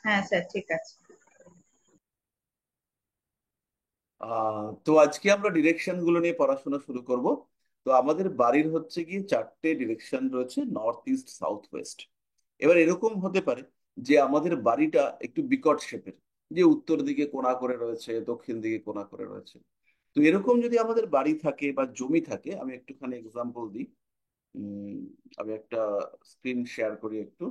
হ্যাঁ স্যার, ঠিক আছে। তো আজকে আমরা ডিরেকশন গুলো নিয়ে পড়াশোনা শুরু করব। তো আমাদের বাড়ির হচ্ছে গিয়ে চারটে ডিরেকশন রয়েছে, নর্থ ইস্ট, সাউথ ওয়েস্ট। এবার এরকম হতে পারে যে আমাদের বাড়িটা একটু বিকট শেপের, যে উত্তর দিকে কোণা করে রয়েছে, দক্ষিণ দিকে কোণা করে রয়েছে। তো এরকম যদি আমাদের বাড়ি থাকে বা জমি থাকে, আমি একটুখানি এক্সাম্পল দিই। উম, আমি একটা স্ক্রিন শেয়ার করি একটু।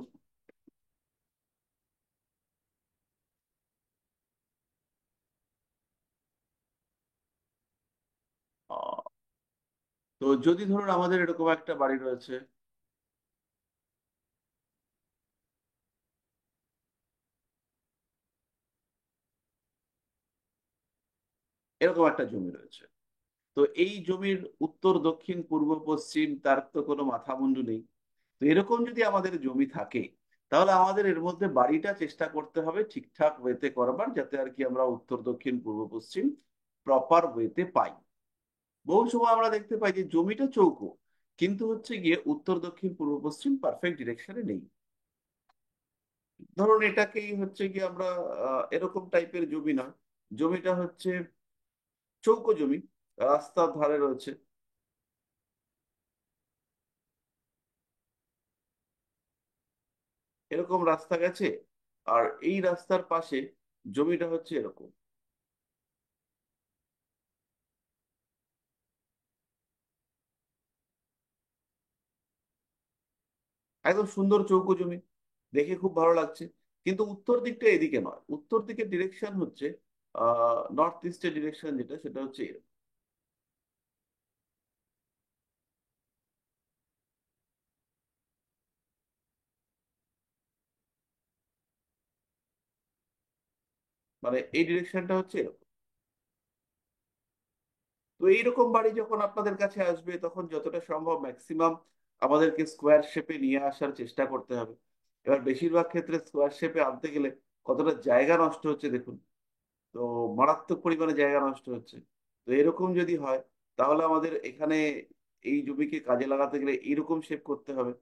আহ, তো যদি ধরুন আমাদের এরকম একটা বাড়ি রয়েছে, এরকম একটা জমি রয়েছে। তো এই জমির উত্তর, দক্ষিণ, পূর্ব, পশ্চিম তার তো কোনো মাথা মুন্ডু নেই। তো এরকম যদি আমাদের জমি থাকে, তাহলে আমাদের এর মধ্যে বাড়িটা চেষ্টা করতে হবে ঠিকঠাক ওয়েতে করবার, যাতে আর কি আমরা উত্তর, দক্ষিণ, পূর্ব, পশ্চিম প্রপার ওয়েতে পাই। বহু সময় আমরা দেখতে পাই যে জমিটা চৌকো, কিন্তু হচ্ছে গিয়ে উত্তর, দক্ষিণ, পূর্ব, পশ্চিম পারফেক্ট ডিরেকশনে নেই। ধরুন এটাকেই হচ্ছে গিয়ে আমরা এরকম টাইপের জমি না, জমিটা হচ্ছে চৌকো জমি, রাস্তার ধারে রয়েছে, এরকম রাস্তা গেছে, আর এই রাস্তার পাশে জমিটা হচ্ছে এরকম, একদম সুন্দর চৌকো জমি, দেখে খুব ভালো লাগছে। কিন্তু উত্তর দিকটা এদিকে নয়, উত্তর দিকের ডিরেকশন হচ্ছে নর্থ ইস্টের ডিরেকশন, যেটা সেটা হচ্ছে এরকম। মানে এই ডিরেকশনটা হচ্ছে এরকম। তো এইরকম বাড়ি যখন আপনাদের কাছে আসবে, তখন যতটা সম্ভব ম্যাক্সিমাম আমাদেরকে স্কোয়ার শেপে নিয়ে আসার চেষ্টা করতে হবে। এবার বেশিরভাগ ক্ষেত্রে স্কোয়ার শেপে আনতে গেলে কতটা জায়গা নষ্ট হচ্ছে দেখুন। তো মারাত্মক পরিমাণে জায়গা নষ্ট হচ্ছে। তো এরকম যদি হয়, তাহলে আমাদের এখানে এই জমিকে কাজে লাগাতে গেলে এইরকম শেপ করতে হবে।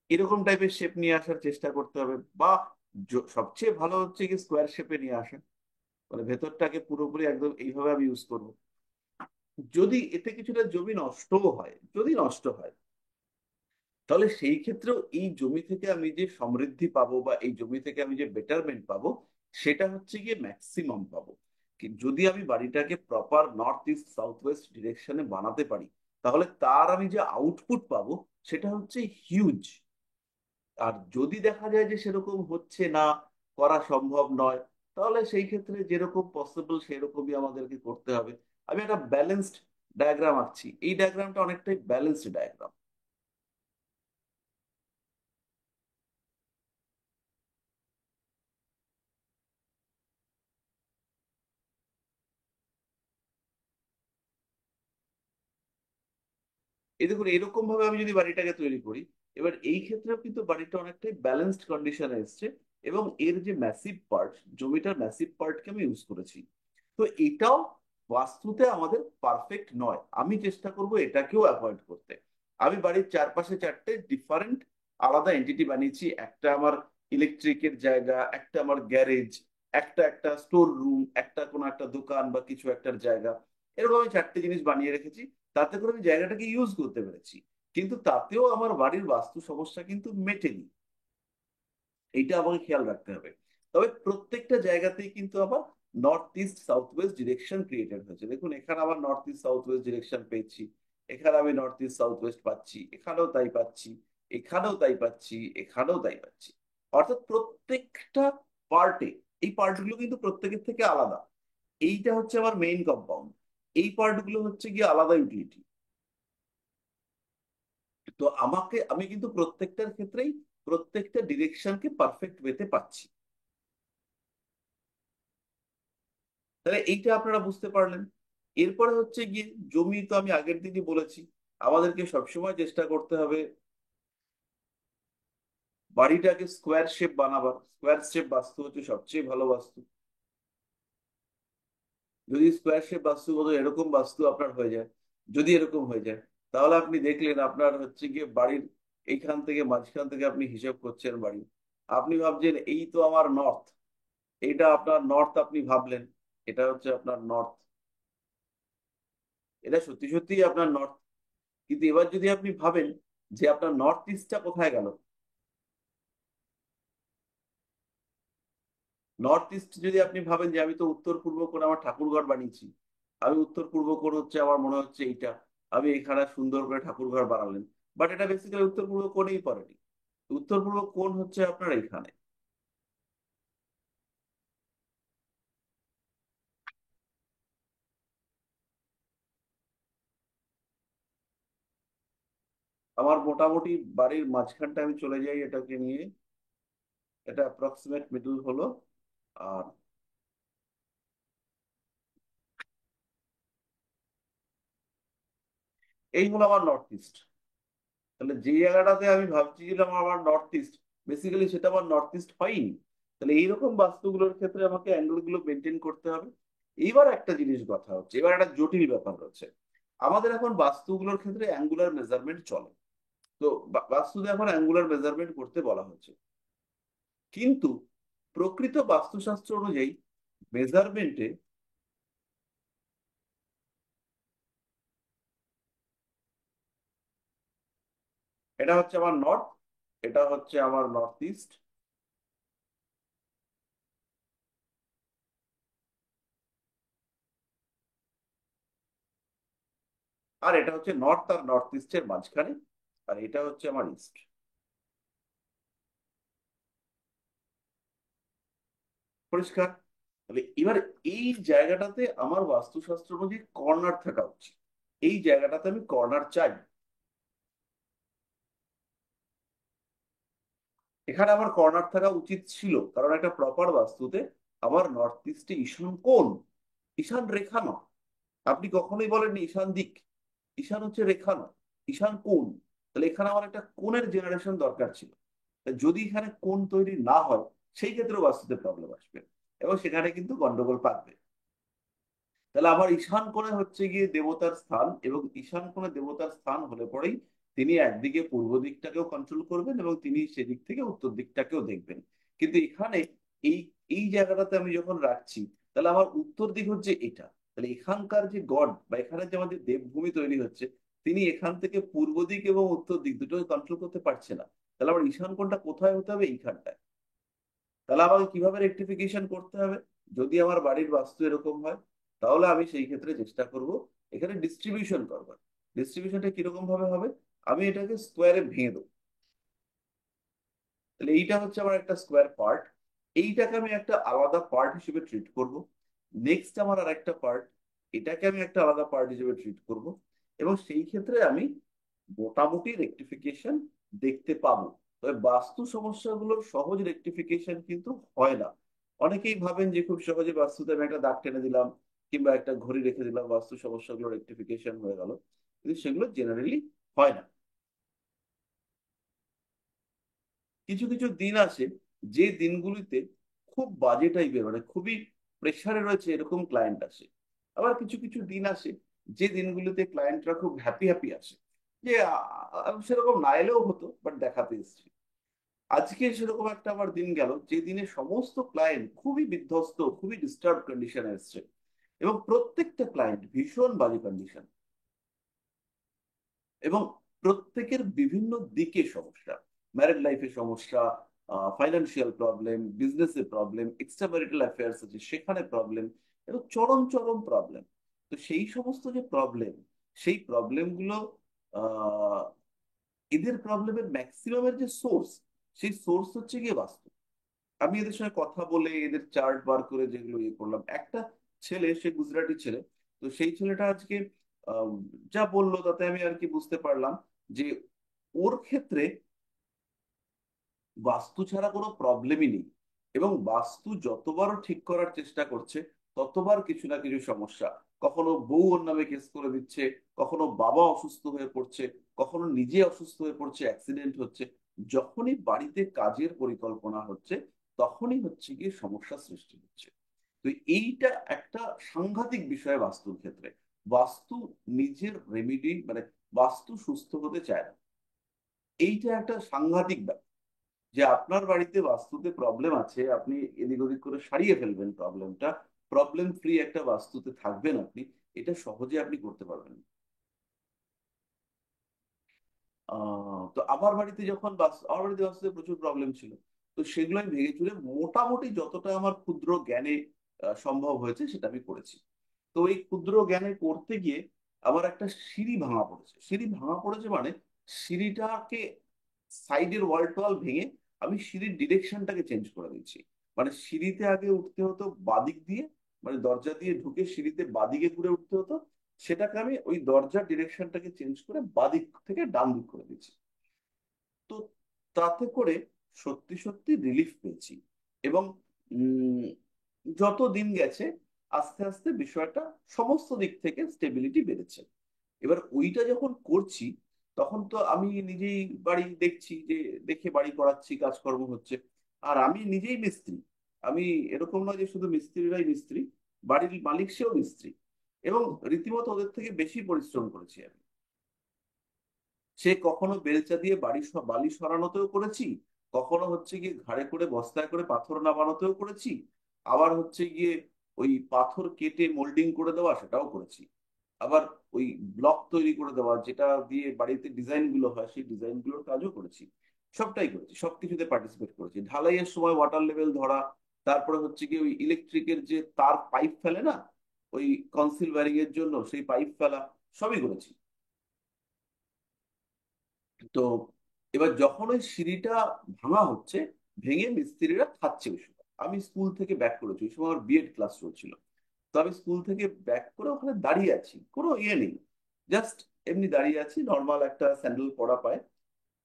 এরকম টাইপের শেপ নিয়ে আসার চেষ্টা করতে হবে, বা সবচেয়ে ভালো হচ্ছে কি স্কোয়ার শেপে নিয়ে আসা, মানে ভেতরটাকে পুরোপুরি একদম এইভাবে আমি ইউজ করব। যদি এতে কিছুটা জমি নষ্টও হয়, যদি নষ্ট হয়, তাহলে সেই ক্ষেত্রেও এই জমি থেকে আমি যে সমৃদ্ধি পাবো বা এই জমি থেকে আমি যে বেটারমেন্ট পাবো, সেটা হচ্ছে গিয়ে ম্যাক্সিমাম পাবো। যদি আমি বাড়িটাকে proper north east, south west ডিরেকশনে বানাতে পারি, তাহলে তার আমি যে আউটপুট পাবো সেটা হচ্ছে হিউজ। আর যদি দেখা যায় যে সেরকম হচ্ছে না, করা সম্ভব নয়, তাহলে সেই ক্ষেত্রে যেরকম পসিবল সেরকমই আমাদেরকে করতে হবে। আমি একটা ব্যালেন্সড ডায়াগ্রাম আঁকছি, এই ডায়াগ্রামটা অনেকটাই ব্যালেন্সড ডায়াগ্রাম। এই দেখুন, এরকম ভাবে আমি যদি বাড়িটাকে তৈরি করি, এবার এই ক্ষেত্রেও কিন্তু বাড়িটা অনেকটাই ব্যালেন্সড কন্ডিশনে এসছে। এবং এর যে ম্যাসিভ পার্ট, জমিটার ম্যাসিভ পার্টকে আমি ইউজ করেছি। তো এটাও বাস্তুতে আমাদের পারফেক্ট নয়, আমি চেষ্টা করব এটাকেও অ্যাভয়েড করতে। আমি বাড়ির চারপাশে চারটে ডিফারেন্ট আলাদা এন্টিটি বানিয়েছি। একটা আমার ইলেকট্রিকের জায়গা, একটা আমার গ্যারেজ, একটা একটা স্টোর রুম, একটা কোনো একটা দোকান বা কিছু একটার জায়গা। এরকম আমি চারটে জিনিস বানিয়ে রেখেছি। তাতে করে আমি জায়গাটাকে ইউজ করতে পেরেছি, কিন্তু তাতেও আমার বাড়ির বাস্তু সমস্যা কিন্তু মেটেনি। এইটা আমাকে খেয়াল রাখতে হবে। তবে প্রত্যেকটা জায়গাতেই কিন্তু আবার north east, south West direction created হয়েছে। দেখুন এখানে আবার north east, south West direction পেয়েছি, এখানে আমি নর্থ ইস্ট, সাউথ ওয়েস্ট পাচ্ছি, এখানেও তাই পাচ্ছি, এখানেও তাই পাচ্ছি, এখানেও তাই পাচ্ছি। অর্থাৎ প্রত্যেকটা পার্টে, এই পার্টগুলো কিন্তু প্রত্যেকের থেকে আলাদা। এইটা হচ্ছে আমার মেইন কম্পাউন্ড, এই পার্টগুলো হচ্ছে গিয়ে আলাদা ইউটিলিটি। তো আমি কিন্তু প্রত্যেকটার ক্ষেত্রেই প্রত্যেকটা ডিরেকশনকে পারফেক্ট ওয়েতে পাচ্ছি। তাহলে এইটা আপনারা বুঝতে পারলেন। এরপরে হচ্ছে গিয়ে জমি, তো আমি আগের দিনই বলেছি, আমাদেরকে সবসময় চেষ্টা করতে হবে বাড়িটাকে স্কোয়ার শেপ বানাবার। স্কোয়ার শেপ বাস্তু হচ্ছে সবচেয়ে ভালো বাস্তু। যদি স্কোয়ার শেপ বাস্তু বলো, এরকম বাস্তু আপনার হয়ে যায়, যদি এরকম হয়ে যায়, তাহলে আপনি দেখলেন আপনার হচ্ছে গিয়ে বাড়ির এইখান থেকে মাঝখান থেকে আপনি হিসেব করছেন বাড়ি, আপনি ভাবছেন এই তো আমার নর্থ, এইটা আপনার নর্থ, আপনি ভাবলেন এটা হচ্ছে আপনার নর্থ, এটা সত্যি সত্যি আপনার নর্থ। কিন্তু এবার যদি আপনি ভাবেন যে আপনার নর্থ ইস্টটা কোথায় গেল, নর্থ ইস্ট যদি আপনি ভাবেন যে আমি তো উত্তর পূর্ব কোণ আমার ঠাকুরঘর বানিয়েছি, আমি উত্তর পূর্ব কোণ হচ্ছে আমার মনে হচ্ছে এইটা, আমি এখানে সুন্দর করে ঠাকুরঘর বানালেন, বাট এটা বেসিক্যালি উত্তর পূর্ব কোণেই পড়েনি। উত্তর পূর্ব কোণ হচ্ছে আপনার এখানে। আমার মোটামুটি বাড়ির মাঝখানটা আমি চলে যাই এটাকে নিয়ে, এটা অ্যাপ্রক্সিমেট মিডল হলো। আর এই হলো আমার নর্থ ইস্ট। তাহলে যে জায়গাটাতে আমি ভাবছিলাম আমার নর্থ ইস্ট, বেসিক্যালি সেটা আমার নর্থ ইস্ট হয়নি। তাহলে এইরকম বাস্তুগুলোর ক্ষেত্রে আমাকে অ্যাঙ্গেল গুলো মেনটেন করতে হবে। এইবার একটা জিনিস কথা হচ্ছে, এবার একটা জটিল ব্যাপার হচ্ছে, আমাদের এখন বাস্তুগুলোর ক্ষেত্রে অ্যাঙ্গুলার মেজারমেন্ট চলে। তো বাস্তুতে এখন অ্যাঙ্গুলার মেজারমেন্ট করতে বলা হচ্ছে, কিন্তু প্রকৃত বাস্তুশাস্ত্র অনুযায়ী মেজারমেন্টে, এটা হচ্ছে আমার নর্থ, এটা হচ্ছে আমার নর্থ ইস্ট, আর এটা হচ্ছে নর্থ আর নর্থ ইস্টের মাঝখানে, আর এটা হচ্ছে আমার ইস্ট। পরিষ্কার? তাহলে এবার এই জায়গাটাতে আমার বাস্তুশাস্ত্র অনুযায়ী কর্নার থাকা উচিত, এই জায়গাটাতে আমি কর্নার চাই। এখানে আমার কর্নার থাকা উচিত ছিল, কারণ একটা প্রপার বাস্তুতে আমার নর্থ ইস্টে ঈশান কোণ, ঈশান রেখা নয়। আপনি কখনোই বলেননি ঈশান দিক, ঈশান হচ্ছে রেখা নয়, ঈশান কোণ। তাহলে এখানে আমার একটা কোণের জেনারেশন দরকার ছিল। তা যদি এখানে কোণ তৈরি না হয়, সেই ক্ষেত্রে বাস্তুতে প্রবলেম আসবে এবং সেখানে কিন্তু গন্ডগোল পাকবে। তাহলে আমার ঈশান কোণে হচ্ছে গিয়ে দেবতার স্থান, এবং ঈশান কোণে দেবতার স্থান হলে পরেই তিনি একদিকে পূর্ব দিকটাকেও কন্ট্রোল করবেন এবং তিনি সেদিক থেকে উত্তর দিকটাকেও দেখবেন। কিন্তু এখানে এই এই জায়গাটাতে আমি যখন রাখছি, তাহলে আমার উত্তর দিক হচ্ছে এটা, তাহলে এখানকার যে গড বা এখানে যে আমাদের দেবভূমি তৈরি হচ্ছে, তিনি এখান থেকে পূর্ব দিক এবং উত্তর দিক দুটো কন্ট্রোল করতে পারছে না। তাহলে আমার ঈশান কোণটা কোথায় হতে হবে? এইখানটায়। তাহলে আমাকে কিভাবে রেকটিফিকেশন করতে হবে? যদি আমার বাড়ির বাস্তু এরকম হয়, তাহলে আমি সেই ক্ষেত্রে চেষ্টা করব এখানে ডিস্ট্রিবিউশন করবার। ডিস্ট্রিবিউশনটা কিরকম ভাবে হবে? আমি এটাকে স্কোয়ারে ভেঙে দেবো। তাহলে এইটা হচ্ছে আমার একটা স্কোয়ার পার্ট, এইটাকে আমি একটা আলাদা পার্ট হিসেবে ট্রিট করব। নেক্সট আমার আর একটা পার্ট, এটাকে আমি একটা আলাদা পার্ট হিসেবে ট্রিট করব, এবং সেই ক্ষেত্রে আমি মোটামুটি রেকটিফিকেশন দেখতে পাবো। তবে বাস্তু সমস্যাগুলোর সহজ রেকটিফিকেশন কিন্তু হয় না। অনেকেই ভাবেন যে খুব সহজে বাস্তুতে আমি একটা দাগ টেনে দিলাম কিংবা একটা ঘড়ি রেখে দিলাম, বাস্তু সমস্যাগুলো রেকটিফিকেশন হয়ে গেল, কিন্তু সেগুলো জেনারেলি হয় না। কিছু কিছু দিন আসে যে দিনগুলিতে খুব বাজে টাইপের, মানে খুবই প্রেসারে রয়েছে এরকম ক্লায়েন্ট আসে। আবার কিছু কিছু দিন আসে যে দিনগুলিতে ক্লায়েন্টরা খুব হ্যাপি হ্যাপি আসে, যে সেরকম না এলেও হতো বাট দেখাতে এসেছি। আজকে সেরকম একটা আমার দিন গেল যে দিনে সমস্ত ক্লায়েন্ট খুবই বিধ্বস্ত, খুবই ডিস্টার্ব কন্ডিশনে এসছে, এবং প্রত্যেকটা ক্লায়েন্ট ভীষণ বাজে কন্ডিশন, এবং প্রত্যেকের বিভিন্ন দিকে সমস্যা, ম্যারিড লাইফে সমস্যা, ফাইন্যান্সিয়াল প্রবলেম, বিজনেসে প্রবলেম, এক্সট্রা ম্যারিটাল অ্যাফেয়ার্স আছে সেখানে প্রবলেম, এবং চরম চরম প্রবলেম। তো সেই সমস্ত যে প্রবলেম, সেই প্রবলেমগুলো, আহ এদের প্রবলেমের ম্যাক্সিমামের যে সোর্স, সেই সোর্স হচ্ছে গিয়ে বাস্তু। আমি এদের সঙ্গে কথা বলে এদের চার্ট বার করে যেগুলো ইয়ে করলাম, একটা ছেলে, সে গুজরাটি ছেলে, তো সেই ছেলেটা আজকে আম, যা বললো তাতে আমি আর কি বুঝতে পারলাম যে ওর ক্ষেত্রে বাস্তু ছাড়া কোনো প্রবলেমই নেই, এবং বাস্তু যতবার ও ঠিক করার চেষ্টা করছে ততবার কিছু না কিছু সমস্যা, কখনো বউ ওর নামে কেস করে দিচ্ছে, কখনো বাবা অসুস্থ হয়ে পড়ছে, কখনো নিজে অসুস্থ হয়ে পড়ছে, অ্যাক্সিডেন্ট হচ্ছে। যখনই বাড়িতে কাজের পরিকল্পনা হচ্ছে, তখনই হচ্ছে গিয়ে সমস্যা সৃষ্টি হচ্ছে। তো এইটা একটা সাংঘাতিক বিষয় বাস্তুর ক্ষেত্রে। বাস্তু নিজের রেমিডি মানে বাস্তু সুস্থ হতে চায় না। এইটা একটা সাংঘাতিক ব্যাপার, যে আপনার বাড়িতে বাস্তুতে প্রবলেম আছে, আপনি এদিক ওদিক করে সারিয়ে ফেলবেন প্রবলেমটা, প্রবলেম ফ্রি একটা বাস্তুতে থাকবেন আপনি, এটা সহজে আপনি করতে পারবেন না। তো আমার বাড়িতে বাস্তুতে প্রচুর প্রবলেম ছিল। তো সেগুলো আমি ভেঙে চুরে মোটামুটি যতটা আমার ক্ষুদ্র জ্ঞানে সম্ভব হয়েছে সেটা আমি করেছি। তো এই ক্ষুদ্র জ্ঞানে করতে গিয়ে আমার একটা সিঁড়ি ভাঙা পড়েছে। সিঁড়ি ভাঙা পড়েছে মানে সিঁড়িটাকে সাইডের ওয়াল টোয়াল ভেঙে আমি সিঁড়ির ডিরেকশনটাকে চেঞ্জ করে দিচ্ছি। মানে সিঁড়িতে আগে উঠতে হতো বাদিক দিয়ে, মানে দরজা দিয়ে ঢুকে সিঁড়িতে বাদিকে ঘুরে উঠতে হতো, সেটাকে আমি ওই দরজার ডিরেকশনটাকে চেঞ্জ করে বাদিক থেকে ডান দিক করে দিচ্ছি। তো তাতে করে সত্যি সত্যি রিলিফ পেয়েছি। এবং উম, যত দিন গেছে আস্তে আস্তে বিষয়টা সমস্ত দিক থেকে স্টেবিলিটি বেড়েছে। এবার ওইটা যখন করছি তখন তো আমি নিজেই বাড়ি দেখছি, যে দেখে বাড়ি করাচ্ছি, কাজকর্ম হচ্ছে। আর আমি নিজেই মিস্ত্রি। আমি এরকম নয় যে শুধু মিস্ত্রিরাই মিস্ত্রি, বাড়ির মালিক সেও মিস্ত্রি, এবং রীতিমতো ওদের থেকে বেশি পরিশ্রম করেছি আমি। সে কখনো বেলচা দিয়ে বালি সরানোতেও করেছি, কখনো হচ্ছে গিয়ে ঘাড়ে করে বস্তায় করে পাথর নামানোতেও করেছি, আবার হচ্ছে গিয়ে ওই পাথর কেটে মোল্ডিং করে দেওয়া সেটাও করেছি, আবার ওই ব্লক তৈরি করে দেওয়া যেটা দিয়ে বাড়িতে ডিজাইন গুলো হয় সেই ডিজাইন গুলোর কাজও করেছি। সবটাই করেছি, সবকিছুতে পার্টিসিপেট করেছি, ঢালাইয়ের সময় ওয়াটার লেভেল ধরা, তারপরে হচ্ছে কি ওই ইলেকট্রিকের যে তার পাইপ ফেলে না, ওই কনসিল ওয়্যারিং এর জন্য সেই পাইপ ফেলা, সবই করেছি। তো এবার যখন ওই সিঁড়িটা ভাঙা হচ্ছে, ভেঙে মিস্ত্রিরা খাচ্ছে ওই সময়, আমি স্কুল থেকে ব্যাক করেছি, ওই সময় আমার বিএড ক্লাস চলছিল। তো আমি স্কুল থেকে ব্যাক করে ওখানে দাঁড়িয়ে আছি, কোনো ইয়ে নেই, জাস্ট এমনি দাঁড়িয়ে আছি, নর্মাল একটা স্যান্ডেল পরা পায়,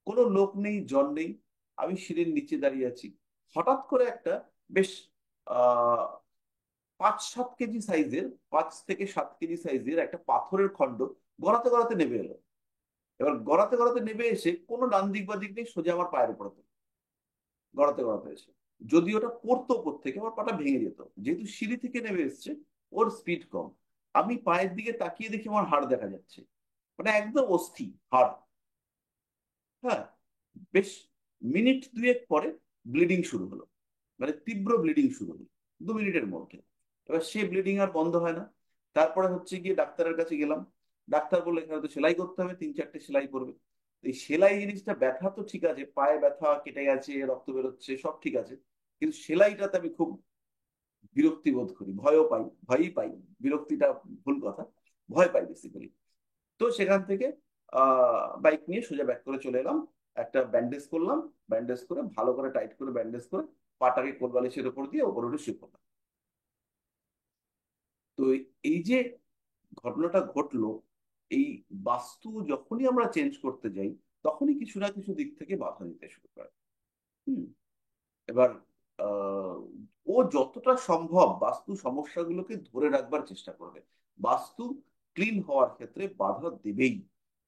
কোনো লোক নেই, জন নেই। আমি সিঁড়ির নিচে দাঁড়িয়ে আছি, হঠাৎ করে একটা বেশ আহ 5-7 কেজি সাইজের, 5 থেকে 7 কেজি সাইজের একটা পাথরের খণ্ড গড়াতে গড়াতে নেমে এলো। এবার গড়াতে গড়াতে নেমে এসে কোনো ডান দিক বা দিক নেই, সোজা আমার পায়ের উপরে পড়লো, গড়াতে গড়াতে এসে। যদি ওটা পড়তো ওপর থেকে আমার পাটা ভেঙে যেত, যেহেতু সিঁড়ি থেকে নেমে এসছে, ওর স্পিড কম। আমি পায়ের দিকে তাকিয়ে দেখি আমার হাড় দেখা যাচ্ছে, মানে একদম অস্থি হাড়। হ্যাঁ, বেশ মিনিট দুয়েক পরে ব্লিডিং শুরু হলো, মানে তীব্র ব্লিডিং শুরু হলো 2 মিনিটের মধ্যে। এবার সে ব্লিডিং আর বন্ধ হয় না। তারপরে হচ্ছে গিয়ে ডাক্তারের কাছে গেলাম। ডাক্তার বললো এখানে তো সেলাই করতে হবে, 3-4টে সেলাই করবে। তো এই সেলাই জিনিসটা, ব্যথা তো ঠিক আছে, পায়ে ব্যথা কেটে গেছে, রক্ত বেরোচ্ছে, সব ঠিক আছে, কিন্তু সেলাইটাতে আমি খুব বিরক্তি বোধ করি, ভয়ও পাই, ভয়ই পাই, বিরক্তিটা ভুল কথা, ভয় পাই বেসিক্যালি। তো সেখান থেকে বাইক নিয়ে সোজা ব্যাক করে চলে এলাম। একটা ব্যান্ডেজ করলাম, ব্যান্ডেজ করে ভালো করে টাইট করে ব্যান্ডেজ করে পাটাকে কোলবালিশের উপর দিয়ে ওপরে উঠে শুয়ে পড়লাম। তো এই যে ঘটনাটা ঘটলো, এই বাস্তু যখনই আমরা চেঞ্জ করতে যাই তখনই কিছু না কিছু দিক থেকে বাধা দিতে শুরু করে। হুম। এবার আহ, ও যতটা সম্ভব বাস্তু সমস্যাগুলোকে ধরে রাখবার চেষ্টা করবে, বাস্তু ক্লিন হওয়ার ক্ষেত্রে বাধা দেবেই।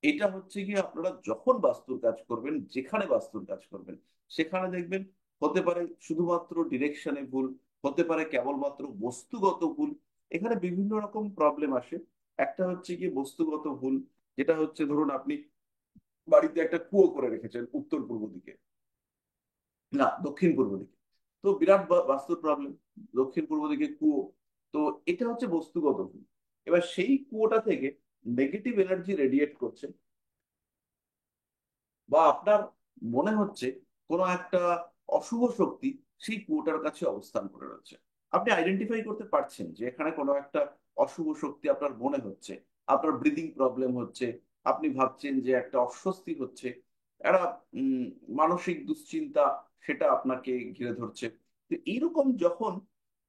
এটা হচ্ছে গিয়ে আপনারা যখন বাস্তুর কাজ করবেন, যেখানে বাস্তুর কাজ করবেন, সেখানে দেখবেন হতে পারে শুধুমাত্র ডিরেকশনে ভুল, হতে পারে কেবলমাত্র বস্তুগত ভুল, এখানে বিভিন্ন রকম প্রবলেম আসে। একটা হচ্ছে গিয়ে বস্তুগত ভুল, যেটা হচ্ছে ধরুন আপনি বাড়িতে একটা কুয়ো করে রেখেছেন উত্তর পূর্ব দিকে, না দক্ষিণ পূর্ব দিকে, তো বিরাট বাস্তুর প্রবলেম, দক্ষিণ পূর্ব দিকে কুয়ো। তো এটা হচ্ছে বস্তুগত ভুল। এবার সেই কুয়োটা থেকে নেগেটিভ এনার্জি রেডিয়েট করছে, বা আপনার মনে হচ্ছে কোনো একটা অশুভ শক্তি সেই কুয়োটার কাছে অবস্থান করে রয়েছে, আপনি আইডেন্টিফাই করতে পারছেন যে এখানে কোনো একটা অশুভ শক্তি আপনার মনে হচ্ছে, আপনার ব্রিদিং প্রবলেম হচ্ছে, আপনি ভাবছেন যে একটা অস্বস্তি হচ্ছে, একটা উম, মানসিক দুশ্চিন্তা সেটা আপনাকে ঘিরে ধরছে। তো এইরকম যখন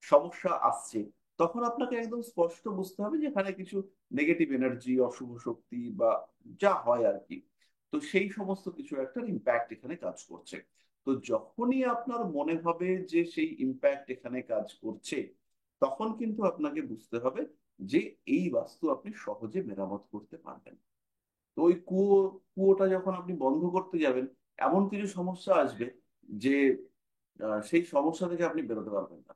সমস্যা আসছে, তখন আপনাকে একদম স্পষ্ট বুঝতে হবে যে এখানে কিছু নেগেটিভ এনার্জি, অশুভ শক্তি বা যা হয় আর কি, তো সেই সমস্ত কিছু একটা ইম্প্যাক্ট এখানে কাজ করছে। তো যখনই আপনার মনে হবে যে সেই ইম্প্যাক্ট এখানে কাজ করছে, তখন কিন্তু আপনাকে বুঝতে হবে যে এই বাস্তু আপনি সহজে মেরামত করতে পারবেন। তো ওই কুয়োটা যখন আপনি বন্ধ করতে যাবেন, এমন কিছু সমস্যা আসবে যে সেই সমস্যা থেকে আপনি বেরোতে পারবেন না।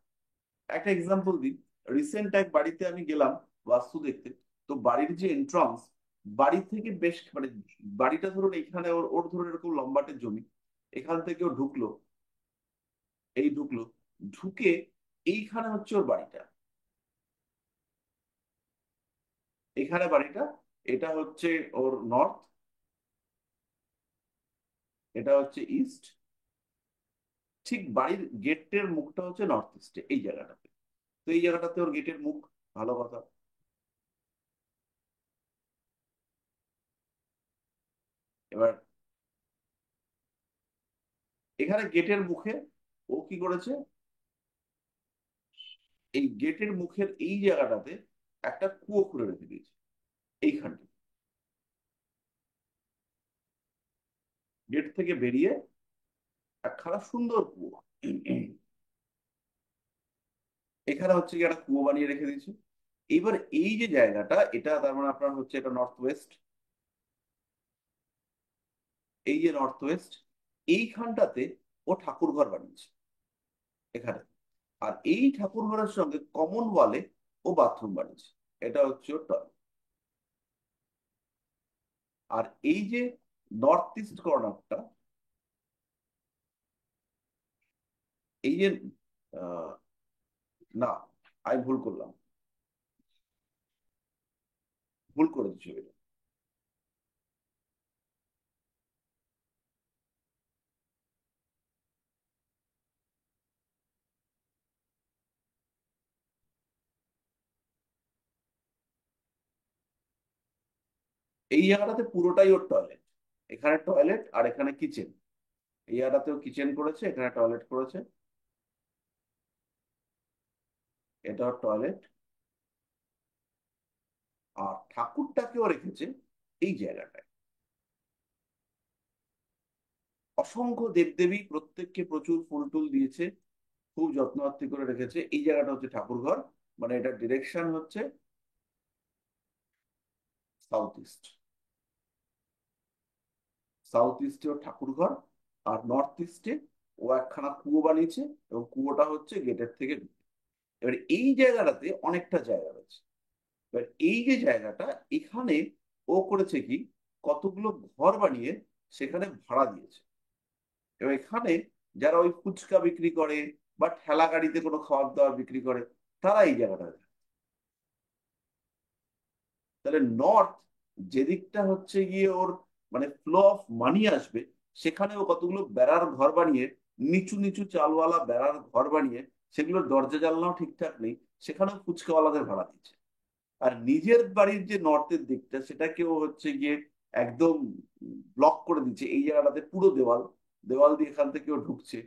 একটা এক্সাম্পল দিই, রিসেন্ট এক বাড়িতে আমি গেলাম বাস্তু দেখতে। তো বাড়ির যে এন্ট্রান্স, বাড়ি থেকে বেশ মানে বাড়িটা ধরুন এইখানে ওর ওর ধরুন এরকম লম্বাটে জমি, এখান থেকে ও ঢুকলো, এই ঢুকলো, ঢুকে এইখানে হচ্ছে ওর বাড়িটা, এখানে বাড়িটা, এটা হচ্ছে ওর নর্থ, এটা হচ্ছে ইস্ট, ঠিক বাড়ির গেটের মুখটা হচ্ছে নর্থ ইস্টে এই জায়গাটাতে। তো এই জায়গাটাতে ওর গেটের মুখ, ভালো কথা। এবার এখানে গেটের মুখে ও কি করেছে, এই গেটের মুখের এই জায়গাটাতে একটা কুয়ো খুঁড়ে রেখে দিয়েছে এইখানটা, গেট থেকে বেরিয়ে একখানা সুন্দর কুয়ো, এখানে হচ্ছে কি একটা কুয়ো বানিয়ে রেখে দিয়েছে। এইবার এই যে জায়গাটা, এটা তার মানে আপনার হচ্ছে এটা নর্থ ওয়েস্ট, এই যে নর্থ ওয়েস্ট, এইখানটাতে ও ঠাকুর ঘর বানিয়েছে এখানে। আর এই ঠাকুর ঘরের সঙ্গে কমন ওয়ালে ও বাথরুম বানিয়েছে, এটা হচ্ছে ওর টয়লেট। আর এই যে নর্থ ইস্ট কর্নারটা, এই যে আহ, না, আমি ভুল করলাম, ভুল করে দিচ্ছি এটা। এই জায়গাটাতে পুরোটাই ওর টয়লেট, এখানে টয়লেট আর এখানে কিচেন, এই জায়গাটাতেও কিচেন করেছে, এখানে টয়লেট করেছে, এটা ওর টয়লেট। আর ঠাকুরটাকেও রেখেছে এই জায়গাটায়, অসংখ্য দেবদেবী, প্রত্যেককে প্রচুর ফুল টুল দিয়েছে, খুব যত্নআত্তি করে রেখেছে। এই জায়গাটা হচ্ছে ঠাকুর ঘর, মানে এটা ডিরেকশন হচ্ছে সাউথ ইস্ট, সাউথ ইস্টে ওর ঠাকুর ঘর, আর নর্থ ইস্টে ও একখানা কুয়ো বানিয়েছে, এবং কুয়োটা হচ্ছে গেটের থেকে ঢুকে। এবার এই জায়গাটাতে অনেকটা জায়গা রয়েছে। এবার এই যে জায়গাটা, এখানে ও করেছে কি, কতগুলো ঘর বানিয়ে সেখানে ভাড়া দিয়েছে। এবং এখানে যারা ওই ফুচকা বিক্রি করে বা ঠেলা গাড়িতে কোনো খাবার দাবার বিক্রি করে, তারা এই জায়গাটা, তাহলে নর্থ যেদিকটা হচ্ছে গিয়ে ওর মানে ফ্লো অফ মানি আসবে, সেখানেও কতগুলো বেড়ার ঘর বানিয়ে, নিচু নিচু চালওয়ালা বেড়ার ঘর বানিয়ে, সেগুলোর দরজা জানলাও ঠিকঠাক নেই, সেখানেও ফুচকাওয়ালাদের ভাড়া দিচ্ছে। আর নিজের বাড়ির যে নর্থের দিকটা, সেটাকেও হচ্ছে গিয়ে একদম ব্লক করে দিচ্ছে, এই জায়গাটাতে পুরো দেওয়াল, দেওয়াল দিয়ে এখান থেকেও ঢুকছে,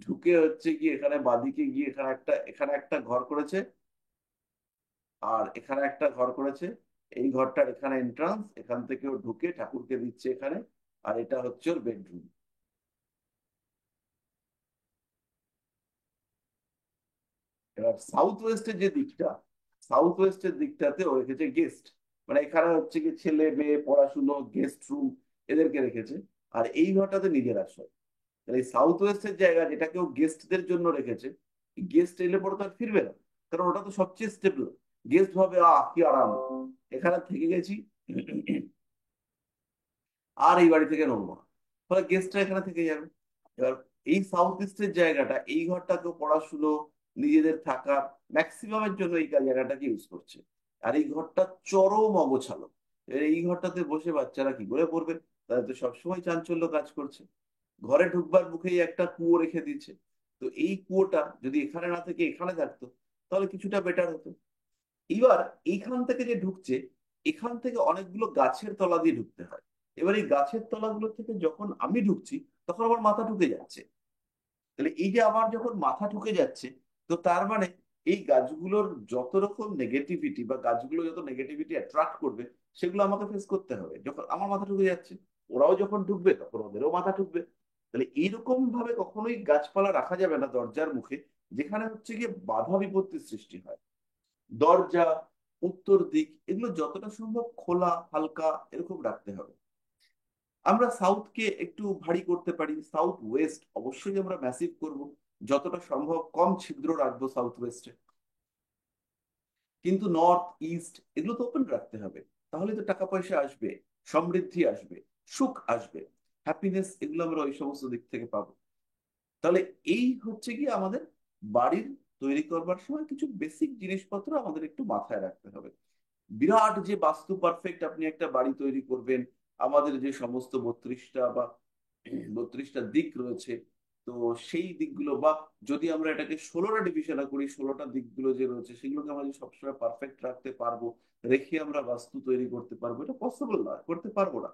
ঢুকে হচ্ছে গিয়ে এখানে বাদিকে গিয়ে এখানে একটা ঘর করেছে, আর এখানে একটা ঘর করেছে, এই ঘরটার এখানে এন্ট্রান্স, এখান থেকেও ঢুকে ঠাকুরকে দিচ্ছে এখানে। আর এটা হচ্ছে ওর বেডরুম। এবার সাউথ ওয়েস্টের যে দিকটা, সাউথ ওয়েস্টের দিকটাতে ও রেখেছে গেস্ট, মানে এখানে হচ্ছে কি ছেলে মেয়ে পড়াশুনো, গেস্ট রুম, এদেরকে রেখেছে। আর এই ঘরটাতে নিজের আশ্রয়। তাহলে এই সাউথ ওয়েস্টের জায়গা যেটা কেউ গেস্টদের জন্য রেখেছে, গেস্ট এলে পরে তো আর ফিরবে না, কারণ ওটা তো সবচেয়ে স্টেবল। গেস্ট ভাবে কি আরাম, এখানে থেকে গেছি, আর এই বাড়ি থেকে নড়বো না, ফলে গেস্টরা এখানে থেকে যাবে। এবার এই সাউথ ইস্টের জায়গাটা, এই ঘরটাকেও পড়াশুনো, নিজেদের থাকার, ম্যাক্সিমামের জন্য এই জায়গাটাকে ইউজ করছে। আর এই ঘরটা চরম অগোছালো। এবার এই ঘরটাতে বসে বাচ্চারা কি করে পড়বে, তাদের তো সবসময় চাঞ্চল্য কাজ করছে। ঘরে ঢুকবার মুখেই একটা কুয়ো রেখে দিয়েছে। তো এই কুয়োটা যদি এখানে না থেকে এখানে থাকতো, তাহলে কিছুটা বেটার হতো। এবার এইখান থেকে যে ঢুকছে, এখান থেকে অনেকগুলো গাছের তলা দিয়ে ঢুকতে হয়। এবার এই গাছের তলাগুলো থেকে যখন আমি ঢুকছি, তখন আমার মাথা ঢুকে যাচ্ছে। তাহলে এই যে আমার যখন মাথা ঢুকে যাচ্ছে, তো তার মানে এই গাছগুলোর যত রকম নেগেটিভিটি, বা গাছগুলো যত নেগেটিভিটি অ্যাট্রাক্ট করবে, সেগুলো আমাকে ফেস করতে হবে। যখন আমার মাথা ঢুকে যাচ্ছে, ওরাও যখন ঢুকবে তখন ওদেরও মাথা ঢুকবে। তাহলে এইরকম ভাবে কখনোই গাছপালা রাখা যাবে না দরজার মুখে, যেখানে হচ্ছে গিয়ে বাধা বিপত্তির সৃষ্টি হয়। দরজা, উত্তর দিক, এগুলো যতটা সম্ভব খোলা হালকা এরকম রাখতে হবে। আমরা সাউথকে একটু ভারী করতে পারি, সাউথ ওয়েস্ট অবশ্যই আমরা ম্যাসিভ করব, যতটা সম্ভব কম ছিদ্র রাখবো সাউথ ওয়েস্টে। কিন্তু নর্থ ইস্ট এগুলো তো ওপেন রাখতে হবে। তাহলে তো টাকা পয়সা আসবে, সমৃদ্ধি আসবে, সুখ আসবে, হ্যাপিনেস, এগুলো আমরা ওই সমস্ত দিক থেকে পাবো। তাহলে এই হচ্ছে কি আমাদের বাড়ির তৈরি করবার সময় কিছু বেসিক জিনিসপত্র আমাদের একটু মাথায় রাখতে হবে। বিরাট যে বাস্তু পারফেক্ট আপনি একটা বাড়ি তৈরি করবেন, আমাদের যে সমস্ত 32টা দিক রয়েছে, তো সেই দিকগুলো, বা যদি আমরা এটাকে 16টা ডিভিশনে করি, 16টা দিকগুলো যে রয়েছে সেগুলোকে আমরা যে সবসময় পারফেক্ট রাখতে পারবো, রেখে আমরা বাস্তু তৈরি করতে পারবো, এটা পসিবল না, করতে পারবো না।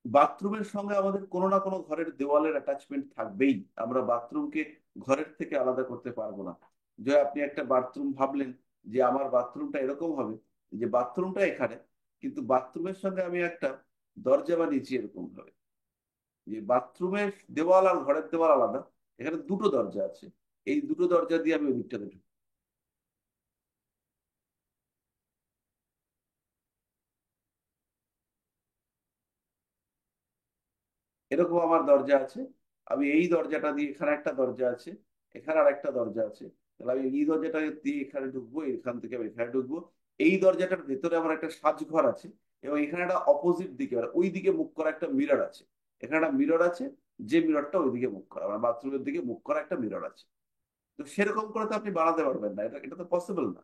বাথরুমের সঙ্গে আমাদের কোনো না কোনো ঘরের দেওয়ালের অ্যাটাচমেন্ট থাকবেই। আমরা বাথরুমকে ঘরের থেকে আলাদা করতে পারবো না। যে আপনি একটা বাথরুম ভাবলেন যে আমার বাথরুমটা এরকম হবে, যে বাথরুমটা এখানে, কিন্তু বাথরুমের সঙ্গে আমি একটা দরজা বানিয়েছি এরকম ভাবে যে বাথরুমের দেওয়াল আর ঘরের দেওয়াল আলাদা, এখানে দুটো দরজা আছে, এই দুটো দরজা দিয়ে আমি ওই দিকটাতে ঢুকি। এরকম আমার দরজা আছে, আমি এই দরজাটা দিয়ে, এখানে একটা দরজা আছে, এখানে আর একটা দরজা আছে, তাহলে আমি এই দরজাটা দিয়ে এখানে ঢুকবো, এখান থেকে আমি এখানে ঢুকবো। এই দরজাটার ভেতরে আমার একটা সাজঘর আছে, এবং এখানে একটা অপোজিট দিকে, মানে ওই দিকে মুখ করা একটা মিরর আছে। এখানে একটা মিরর আছে, যে মিররটা ওই দিকে মুখ করা, আমার বাথরুমের দিকে মুখ করা একটা মিরর আছে। তো সেরকম করে তো আপনি বানাতে পারবেন না, এটা এটা তো পসিবল না।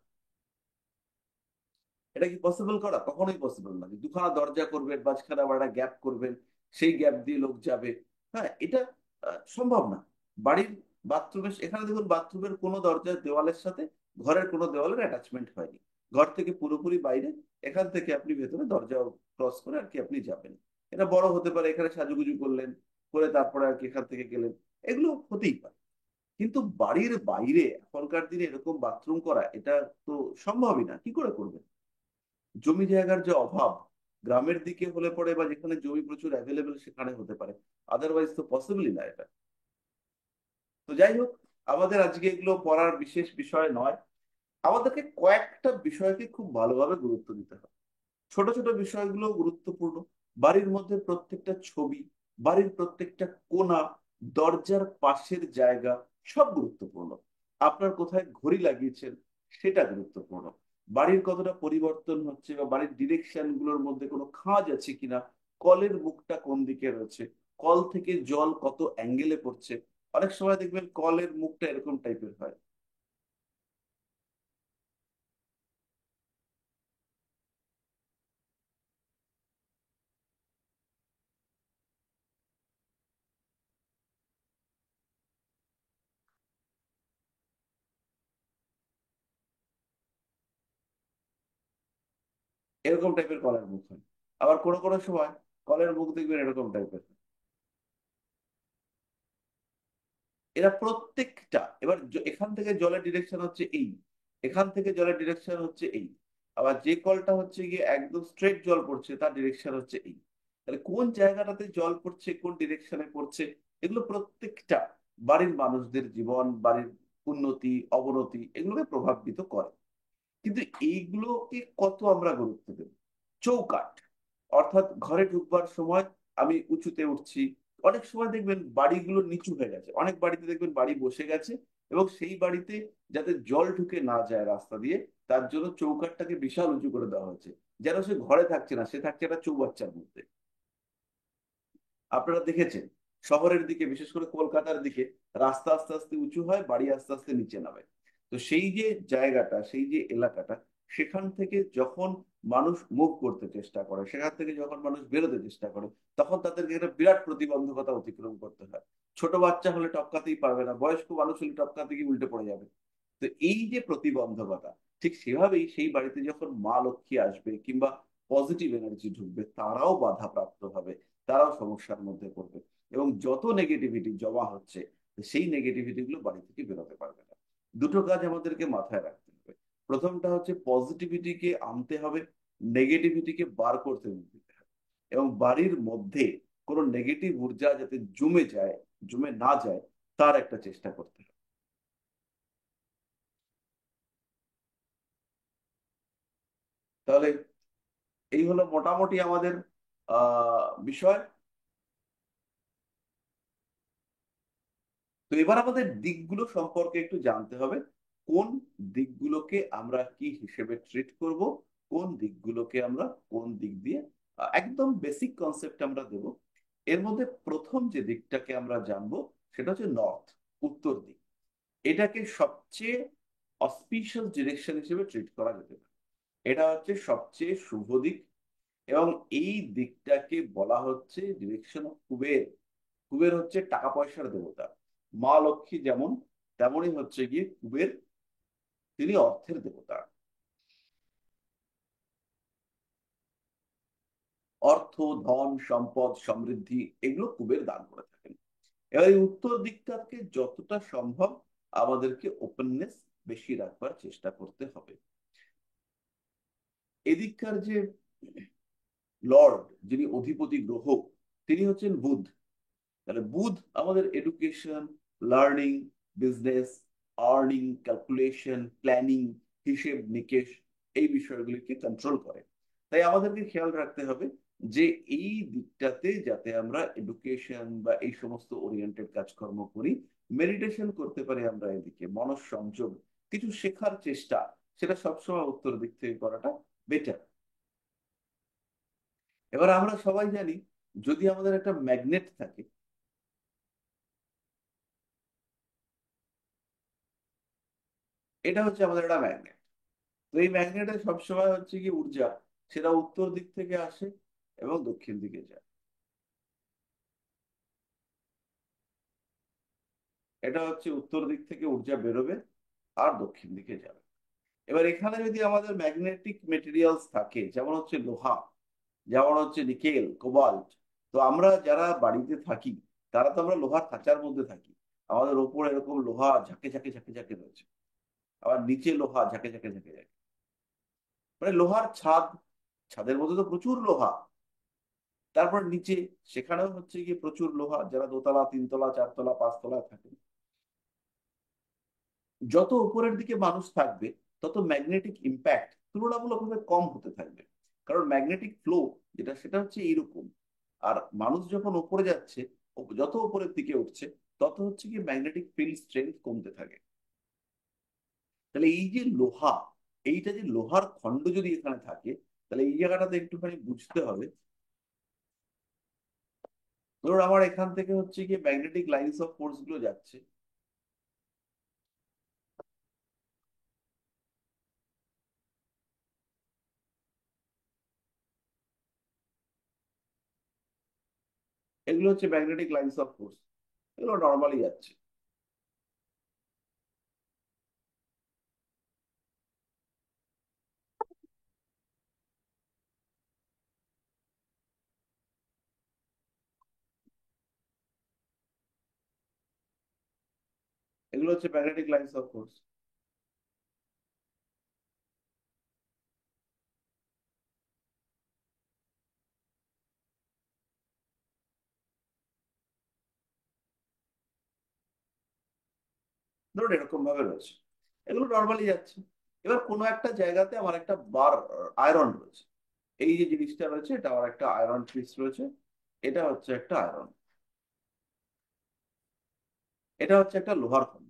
এটা কি পসিবল করা? কখনোই পসিবল না। দুখানা দরজা করবেন, মাঝখানে আবার একটা গ্যাপ করবেন, সেই গ্যাপ দিয়ে লোক যাবে। হ্যাঁ, এটা সম্ভব না। বাড়ির বাথরুমের এখানে দেখুন, বাথরুমের কোনো দরজার দেওয়ালের সাথে ঘরের কোনো দেওয়ালের অ্যাটাচমেন্ট হয়নি। ঘর থেকে পুরোপুরি বাইরে, এখান থেকে আপনি ভেতরে দরজা ক্রস করে আর কি আপনি যাবেন। এটা বড় হতে পারে, এখানে সাজুগুজু করলেন, করে তারপরে আর কি এখান থেকে গেলেন, এগুলো হতেই পারে। কিন্তু বাড়ির বাইরে এখনকার দিনে এরকম বাথরুম করা, এটা তো সম্ভবই না, কি করে করবেন? জমি জায়গার যে অভাব, গ্রামের দিকে হলে পরে বা যেখানে জমি প্রচুর অ্যাভেলেবেল সেখানে হতে পারে, আদারওয়াইজ তো পসিবলই না এটা। তো যাই হোক, আমাদের আজকে এগুলো পড়ার বিশেষ বিষয় নয়। আমাদেরকে কয়েকটা বিষয়কে খুব ভালোভাবে গুরুত্ব দিতে হবে। ছোট ছোট বিষয়গুলো গুরুত্বপূর্ণ। বাড়ির মধ্যে প্রত্যেকটা ছবি, বাড়ির প্রত্যেকটা কোণা, দরজার পাশের জায়গা, সব গুরুত্বপূর্ণ। আপনার কোথায় ঘড়ি লাগিয়েছেন সেটা গুরুত্বপূর্ণ। বাড়ির কতটা পরিবর্তন হচ্ছে, বা বাড়ির ডিরেকশন গুলোর মধ্যে কোনো খাঁজ আছে কিনা, কলের মুখটা কোন দিকে রয়েছে, কল থেকে জল কত অ্যাঙ্গেলে পড়ছে। অনেক সময় দেখবেন কলের মুখটা এরকম টাইপের হয়। এরকম টাইপের কলের মুখ হয়। আবার কোনো কোনো সময় কলের মুখ দেখবেন এরকম টাইপের। এরা প্রত্যেকটা, এবার এখান থেকে জলের ডিরেকশন হচ্ছে এই, এখান থেকে জলের ডিরেকশন হচ্ছে এই, আবার যে কলটা হচ্ছে গিয়ে একদম স্ট্রেট জল পড়ছে তার ডিরেকশন হচ্ছে এই। তাহলে কোন জায়গাটাতে জল পড়ছে, কোন ডিরেকশনে পড়ছে, এগুলো প্রত্যেকটা বাড়ির মানুষদের জীবন, বাড়ির উন্নতি অবনতি এগুলোকে প্রভাবিত করে। কিন্তু এইগুলোকে কত আমরা গুরুত্ব দেব? চৌকাঠ, অর্থাৎ ঘরে ঢুকবার সময় আমি উঁচুতে উঠছি। অনেক সময় দেখবেন বাড়িগুলো নিচু হয়ে গেছে, অনেক বাড়িতে দেখবেন বাড়ি বসে গেছে, এবং সেই বাড়িতে যাতে জল ঢুকে না যায় রাস্তা দিয়ে, তার জন্য চৌকাঠটাকে বিশাল উঁচু করে দেওয়া হয়েছে, যেন সে ঘরে থাকছে না, সে থাকছে একটা চৌবাচ্চার মধ্যে। আপনারা দেখেছেন শহরের দিকে, বিশেষ করে কলকাতার দিকে, রাস্তা আস্তে আস্তে উঁচু হয়, বাড়ি আস্তে আস্তে নিচে নামে। তো সেই যে জায়গাটা, সেই যে এলাকাটা, সেখান থেকে যখন মানুষ মুভ করতে চেষ্টা করে, সেখান থেকে যখন মানুষ বেরোতে চেষ্টা করে, তখন তাদেরকে একটা বিরাট প্রতিবন্ধকতা অতিক্রম করতে হয়। ছোট বাচ্চা হলে টপকাতেই পারবে না, বয়স্ক মানুষ হলে টপকাতে গিয়ে উল্টে পড়ে যাবে। তো এই যে প্রতিবন্ধকতা, ঠিক সেভাবেই সেই বাড়িতে যখন মা লক্ষ্মী আসবে কিংবা পজিটিভ এনার্জি ঢুকবে, তারাও বাধাপ্রাপ্ত হবে, তারাও সমস্যার মধ্যে পড়বে, এবং যত নেগেটিভিটি জমা হচ্ছে, সেই নেগেটিভিটি গুলো বাড়ি থেকে বেরোতে পারবে না। দুটো কাজ আমাদেরকে মাথায় রাখতে হবে। প্রথমটা হচ্ছে পজিটিভিটিকে আনতে হবে, নেগেটিভিটিকে বার করতে দিতে হবে, এবং বাড়ির মধ্যে কোনো নেগেটিভ ঊর্জা যাতে জমে যায়, জমে না যায়, তার একটা চেষ্টা করতে হবে। তাহলে এই হলো মোটামুটি আমাদের বিষয়। তো এবার আমাদের দিকগুলো সম্পর্কে একটু জানতে হবে। কোন দিকগুলোকে আমরা কি হিসেবে ট্রিট করব, কোন দিকগুলোকে আমরা কোন দিক দিয়ে একদম বেসিক কনসেপ্ট আমরা দেব। এর মধ্যে প্রথম যে দিকটাকে আমরা জানবো সেটা হচ্ছে নর্থ, উত্তর দিক। এটাকে সবচেয়ে অসপিশিয়াস ডিরেকশন হিসেবে ট্রিট করা যেতে পারে। এটা হচ্ছে সবচেয়ে শুভ দিক, এবং এই দিকটাকে বলা হচ্ছে ডিরেকশন অফ কুবের। কুবের হচ্ছে টাকা পয়সার দেবতা। মা লক্ষ্মী যেমন, তেমনই হচ্ছে গিয়ে কুবের, তিনি অর্থের দেবতা। অর্থ, ধন, সম্পদ, সমৃদ্ধি এগুলো কুবের দান করে থাকেন। এবার এই উত্তর দিকটাকে যতটা সম্ভব আমাদেরকে ওপেননেস বেশি রাখবার চেষ্টা করতে হবে। এদিককার যে লর্ড, যিনি অধিপতি গ্রহ, তিনি হচ্ছেন বুধ। তাহলে বুধ আমাদের education, learning, business, earning, calculation, planning, হিসেব নিকেশ, এই বিষয়গুলিকে কন্ট্রোল করে। তাই আমাদেরকে খেয়াল রাখতে হবে যে এই দিকটাতে যাতে আমরা এডুকেশন বা এই সমস্ত ওরিয়েন্টেড কাজকর্ম করি, মেডিটেশন করতে পারি আমরা, এদিকে মনঃসংযোগ, কিছু শেখার চেষ্টা, সেটা সবসময় উত্তর দিক থেকে করাটা বেটার। এবার আমরা সবাই জানি, যদি আমাদের একটা ম্যাগনেট থাকে, এটা হচ্ছে আমাদের একটা ম্যাগনেট। তো এই ম্যাগনেটের সবসময় হচ্ছে কি ঊর্জা, সেটা উত্তর দিক থেকে আসে এবং দক্ষিণ দিকে যায়। এটা হচ্ছে উত্তর দিক থেকে ঊর্জা বেরোবে আর দক্ষিণ দিকে যাবে। এবার এখানে যদি আমাদের ম্যাগনেটিক মেটেরিয়ালস থাকে, যেমন হচ্ছে লোহা, যেমন হচ্ছে নিকেল, কোবাল্ট, তো আমরা যারা বাড়িতে থাকি তারা তো আমরা লোহার খাঁচার মধ্যে থাকি। আমাদের ওপর এরকম লোহা ঝাঁকে ঝাঁকে ঝাঁকে ঝাঁকে রয়েছে, আবার নিচে লোহা ঝাঁকে ঝাঁকে ঝাঁকে ঝাঁকে, মানে লোহার ছাদ, ছাদের মধ্যে তো প্রচুর লোহা। তারপর নিচে, সেখানেও হচ্ছে গিয়ে প্রচুর লোহা, যারা দোতলা, তিনতলা, চারতলা, পাঁচতলা থাকে। যত উপরের দিকে মানুষ থাকবে, তত ম্যাগনেটিক ইম্প্যাক্ট তুলনামূলকভাবে কম হতে থাকবে। কারণ ম্যাগনেটিক ফ্লো যেটা, সেটা হচ্ছে এইরকম। আর মানুষ যখন উপরে যাচ্ছে, যত উপরের দিকে উঠছে, তত হচ্ছে কি ম্যাগনেটিক ফিল্ড স্ট্রেংথ কমতে থাকে। তাহলে এই যে লোহা, এইটা যে লোহার খণ্ড যদি এখানে থাকে, তাহলে এই জায়গাটাতে একটুখানি বুঝতে হবে। ধরুন আমার এখান থেকে হচ্ছে গিয়ে ম্যাগনেটিক লাইন্স অফ ফোর্স গুলো যাচ্ছে, এগুলো হচ্ছে ম্যাগনেটিক লাইন্স অফ ফোর্স, এগুলো নর্মালি যাচ্ছে। এগুলো হচ্ছে ম্যাগনেটিক লাইন্স অফ ফোর্স। ধরুন এরকম ভাবে রয়েছে, এগুলো নর্মালি যাচ্ছে। এবার কোনো একটা জায়গাতে আমার একটা বার আয়রন রয়েছে, এই যে জিনিসটা রয়েছে এটা আমার একটা আয়রন পিস রয়েছে, এটা হচ্ছে একটা আয়রন, এটা হচ্ছে একটা লোহার খন্ড।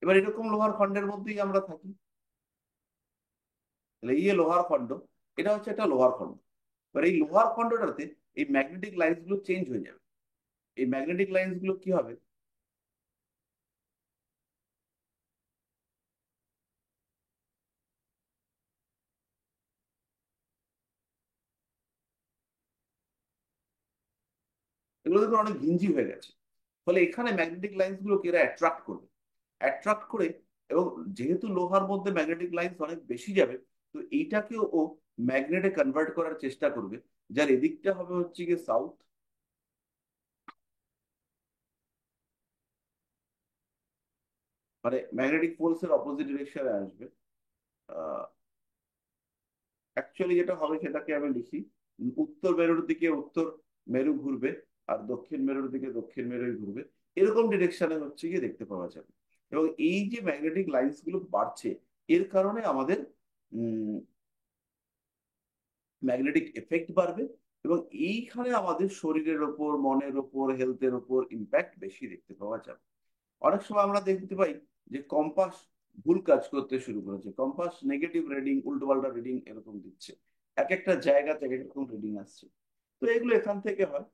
এবার এরকম লোহার খন্ডের মধ্যেই আমরা থাকি। তাহলে এই যে লোহার খন্ড, এটা হচ্ছে একটা লোহার খন্ড। এবার এই লোহার খন্ডটাতে এই ম্যাগনেটিক লাইন্স গুলো চেঞ্জ হয়ে যাবে। এই ম্যাগনেটিক লাইন্স গুলো কি হবে, এগুলো দেখুন অনেক ঘিঞ্জি হয়ে গেছে। ফলে এখানে ম্যাগনেটিক লাইন্স গুলোকে এরা অ্যাট্রাক্ট করবে, অ্যাট্রাক্ট করে, এবং যেহেতু লোহার মধ্যে ম্যাগনেটিক লাইন্স অনেক বেশি যাবে, তো এইটাকেও ও ম্যাগনেটে কনভার্ট করার চেষ্টা করবে। যার এদিকটা হবে হচ্ছে গিয়ে সাউথ, মানে ম্যাগনেটিক ফোর্স এর অপোজিট ডিরেকশনে আসবে। অ্যাকচুয়ালি যেটা হবে সেটাকে আমি লিখি, উত্তর মেরুর দিকে উত্তর মেরু ঘুরবে, আর দক্ষিণ মেরুর দিকে দক্ষিণ মেরু ঘুরবে। এরকম ডিরেকশনে হচ্ছে গিয়ে দেখতে পাওয়া যাবে। এবং এই যে ম্যাগনেটিক লাইন্স গুলো বাড়ছে, এর কারণে আমাদের ম্যাগনেটিক এফেক্ট বাড়বে, এবং এইখানে আমাদের শরীরের ওপর, মনের ওপর, হেলথের ওপর ইম্প্যাক্ট বেশি দেখতে পাওয়া যাবে। অনেক সময় আমরা দেখতে পাই যে কম্পাস ভুল কাজ করতে শুরু করেছে, কম্পাস নেগেটিভ রিডিং, উল্টোপাল্টা রিডিং এরকম দিচ্ছে, এক একটা জায়গা থেকে এরকম রিডিং আসছে। তো এগুলো এখান থেকে হয়।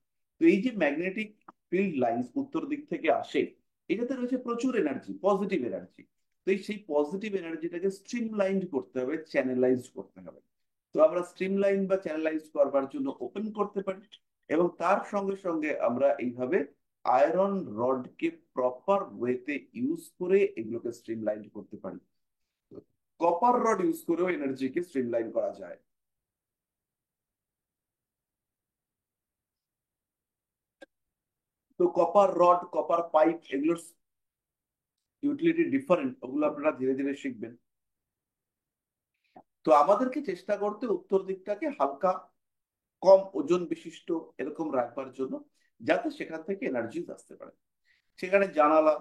তো এই যে ম্যাগনেটিক ফিল্ড লাইন্স উত্তর দিক থেকে আসে, এটাতে রয়েছে প্রচুর এনার্জি, পজিটিভ এনার্জি। তো এই সেই পজিটিভ এনার্জিটাকে স্ট্রিমলাইন্ড করতে হবে, চ্যানেলাইজ করতে হবে। তো আমরা স্ট্রিমলাইন বা চ্যানেলাইজ করবার জন্য ওপেন করতে পারি, এবং তার সঙ্গে সঙ্গে আমরা এইভাবে আয়রন রডকে প্রপার ওয়েতে ইউজ করে এগুলোকে স্ট্রিমলাইন করতে পারি। কপার রড ইউজ করেও এনার্জিকে স্ট্রিমলাইন করা যায়। তো কপার রড, কপার পাইপ, এগুলোর ইউটিলিটি ডিফারেন্ট, ওগুলো আপনারা ধীরে ধীরে শিখবেন। তো আমাদেরকে চেষ্টা করতে উত্তর দিকটাকে হালকা কম ওজন বিশিষ্ট এরকম রাখবার জন্য, যাতে সেখান থেকে এনার্জি আসতে পারে। সেখানে জানালা,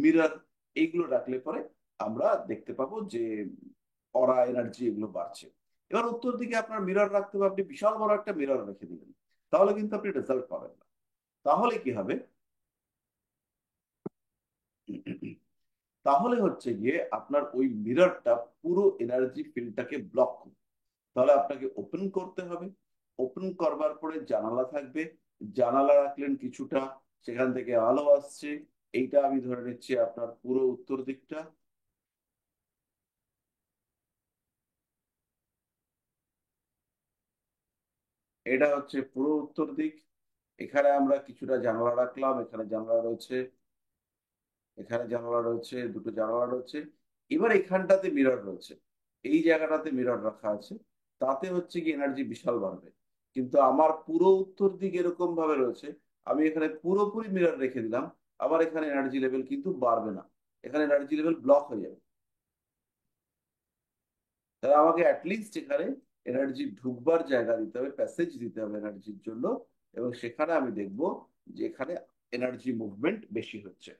মিরর এইগুলো রাখলে পরে আমরা দেখতে পাবো যে অরা এনার্জি এগুলো বাড়ছে। এবার উত্তর দিকে আপনার মিরর রাখতে হবে, আপনি বিশাল বড় একটা মিরর রেখে দিলেন, তাহলে কিন্তু আপনি রেজাল্ট পাবেন না। তাহলে কি হবে, তাহলে হচ্ছে গিয়ে আপনার ওই মিররটা পুরো এনার্জি ফিল্ডটাকে ব্লক করবে। তাহলে আপনাকে ওপেন করতে হবে। ওপেন করবার পরে জানালা থাকবে, জানালা রাখলেন কিছুটা, সেখান থেকে আলো আসছে। এইটা আমি ধরে নিচ্ছি আপনার পুরো উত্তর দিকটা। এটা হচ্ছে পুরো উত্তর দিক। এখানে আমরা কিছুটা জানালা রাখলাম, এখানে জানালা রয়েছে, এখানে জানালা রয়েছে, দুটো জানালা রয়েছে। এবার এখানটাতে মিরর রয়েছে, এই জায়গাটাতে মিরর রাখা আছে। তাতে হচ্ছে কি এনার্জি বিশাল বাড়বে। কিন্তু আমার পুরো উত্তর দিক এরকম ভাবে রয়েছে, আমি এখানে পুরোপুরি মিরর রেখে দিলাম, আবার এখানে এনার্জি লেভেল কিন্তু বাড়বে না, এখানে এনার্জি লেভেল ব্লক হয়ে যাবে। তাহলে আমাকে অ্যাটলিস্ট এখানে এনার্জি ঢুকবার জায়গা দিতে হবে, প্যাসেজ দিতে হবে এনার্জির জন্য। এবং সেখানে আমি দেখব যে এখানে এনার্জি মুভমেন্ট বেশি হচ্ছে।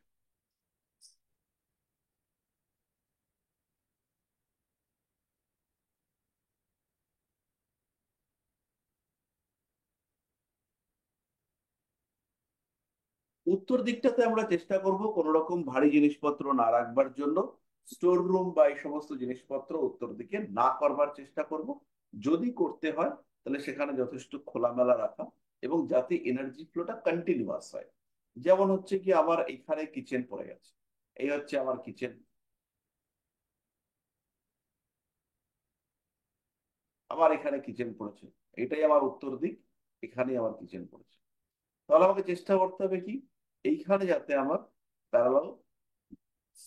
উত্তর দিকটাতে আমরা চেষ্টা করব কোন রকম ভারী জিনিসপত্র না রাখবার জন্য। স্টোর রুম বা এই সমস্ত জিনিসপত্র উত্তর দিকে না করবার চেষ্টা করব। যদি করতে হয় তাহলে সেখানে যথেষ্ট খোলামেলা রাখা, এবং যাতে এনার্জি ফ্লোটা কন্টিনিউয়াস হয়। যেমন হচ্ছে কি আমার এখানে কিচেন পড়ে গেছে, এই হচ্ছে আমার কিচেন, আমার এখানে কিচেন পড়েছে, এটাই আমার উত্তর দিক, এখানেই আমার কিচেন পড়েছে। তাহলে আমাকে চেষ্টা করতে হবে কি, এইখানে যাতে আমার প্যারালাল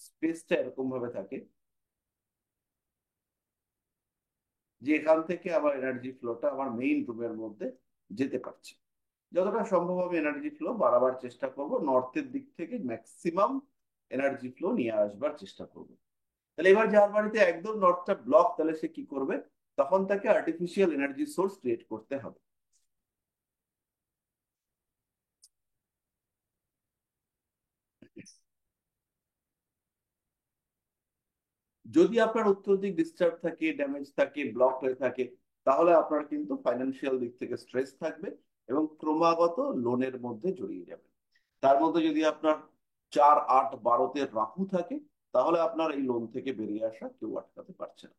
স্পেসটা এরকম ভাবে থাকে যে এখান থেকে আমার এনার্জি ফ্লোটা আমার মেইন রুমের মধ্যে যেতে পারছে। যতটা সম্ভব আমি এনার্জি ফ্লো বাড়াবার চেষ্টা করব, নর্থের দিক থেকে ম্যাক্সিমাম এনার্জি ফ্লো নিয়ে আসবার চেষ্টা করব। তাহলে এবার যার বাড়িতে একদম নর্থটা ব্লক, তাহলে সে কি করবে, তখন তাকে আর্টিফিশিয়াল এনার্জি সোর্স ক্রিয়েট করতে হবে। যদি আপনার উত্তর দিক ডিস্টার্ব থাকে, ড্যামেজ থাকে, ব্লক হয়ে থাকে, তাহলে আপনার কিন্তু ফাইন্যান্সিয়াল দিক থেকে স্ট্রেস থাকবে, এবং ক্রমাগত লোনের মধ্যে জড়িয়ে যাবে। তার মধ্যে যদি আপনার 4, 8, 12-তে রাহু থাকে, তাহলে আপনার এই লোন থেকে বেরিয়ে আসা কেউ আটকাতে পারছে না।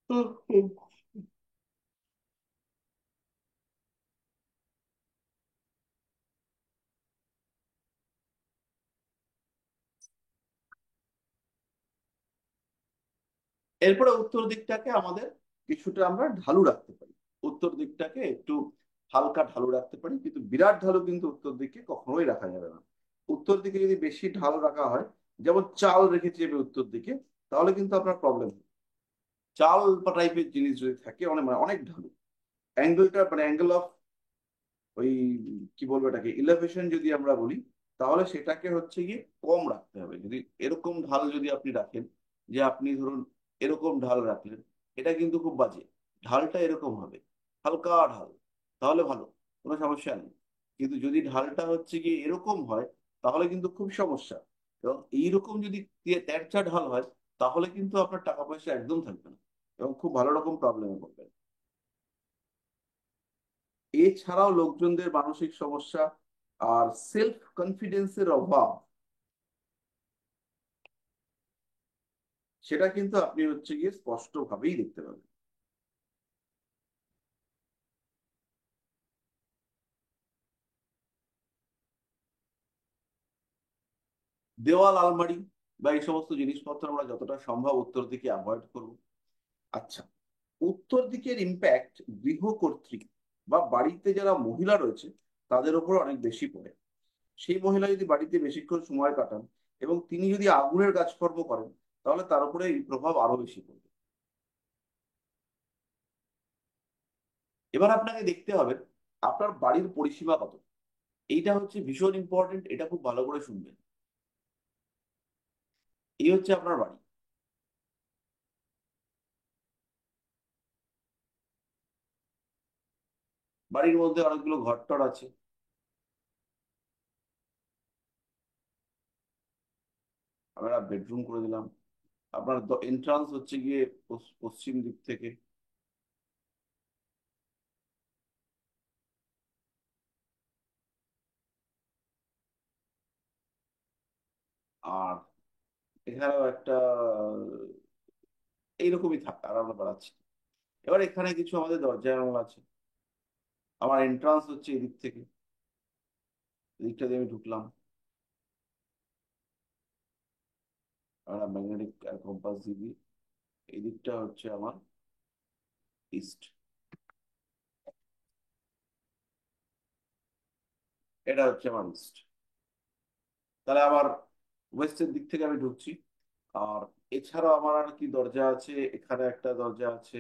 হুম, হুম। এরপরে উত্তর দিকটাকে আমাদের কিছুটা আমরা ঢালু রাখতে পারি, উত্তর দিকটাকে একটু হালকা ঢালু রাখতে পারি, কিন্তু বিরাট ঢালু কিন্তু উত্তর দিকে কখনোই রাখা যাবে না। উত্তর দিকে যদি বেশি ঢাল রাখা হয়, যেমন চাল রেখেছি আমি উত্তর দিকে, তাহলে কিন্তু আপনার প্রবলেম। চাল বা টাইপের জিনিস যদি থাকে অনেক মানে অনেক ঢালু, অ্যাঙ্গেলটা মানে অ্যাঙ্গেল অফ ওই কি বলবো এটাকে ইলেভেশন যদি আমরা বলি, তাহলে সেটাকে হচ্ছে গিয়ে কম রাখতে হবে। যদি এরকম ঢাল যদি আপনি রাখেন, যে আপনি ধরুন এরকম ঢাল রাখলেন, এটা কিন্তু খুব বাজে। ঢালটা এরকম হবে, হালকা ঢাল, তাহলে ভালো, কোনো সমস্যা নেই। কিন্তু যদি ঢালটা হচ্ছে গিয়ে এরকম হয়, তাহলে কিন্তু খুব সমস্যা। এবং এইরকম যদি তেরচা ঢাল হয়, তাহলে কিন্তু আপনার টাকা পয়সা একদম থাকবে না, এবং খুব ভালো রকম প্রবলেমে পড়বেন। এছাড়াও লোকজনদের মানসিক সমস্যা আর সেলফ কনফিডেন্সের অভাব, সেটা কিন্তু আপনি হচ্ছে গিয়ে স্পষ্ট ভাবেই দেখতে পাবেন। দেওয়াল, আলমারি বা এই সমস্ত জিনিসপত্র আমরা যতটা সম্ভব উত্তর দিকে অ্যাভয়েড করব। আচ্ছা, উত্তর দিকের ইম্প্যাক্ট গৃহকর্ত্রী বা বাড়িতে যারা মহিলা রয়েছে তাদের উপর অনেক বেশি পড়ে। সেই মহিলা যদি বাড়িতে বেশিক্ষণ সময় কাটান এবং তিনি যদি আগুনের কাজকর্ম করেন, তাহলে তার উপরে এই প্রভাব আরো বেশি পড়বে। এবার আপনাকে দেখতে হবে আপনার বাড়ির পরিসীমা কত। এইটা হচ্ছে ভীষণ ইম্পর্টেন্ট, এটা খুব ভালো করে শুনবেন। এই হচ্ছে আপনার বাড়ি। বাড়ির মধ্যে অনেকগুলো ঘরটর আছে। আমরা বেডরুম করে দিলাম। আপনার এন্ট্রান্স হচ্ছে গিয়ে পশ্চিম দিক থেকে। আর এখানেও একটা এইরকমই থাকে, আর আমরা বাড়াচ্ছি। এবার এখানে কিছু আমাদের দরজা জানালা আছে। আমার এন্ট্রান্স হচ্ছে এদিক থেকে, এদিকটা দিয়ে আমি ঢুকলাম। আমরা ম্যাগনেটিক কম্পাস দিবি। এই দিকটা হচ্ছে আমার ইস্ট, এটা হচ্ছে আমার ইস্ট। তাহলে আমার ওয়েস্টের দিক থেকে আমি ঢুকছি। আর এছাড়াও আমার আর কি দরজা আছে, এখানে একটা দরজা আছে।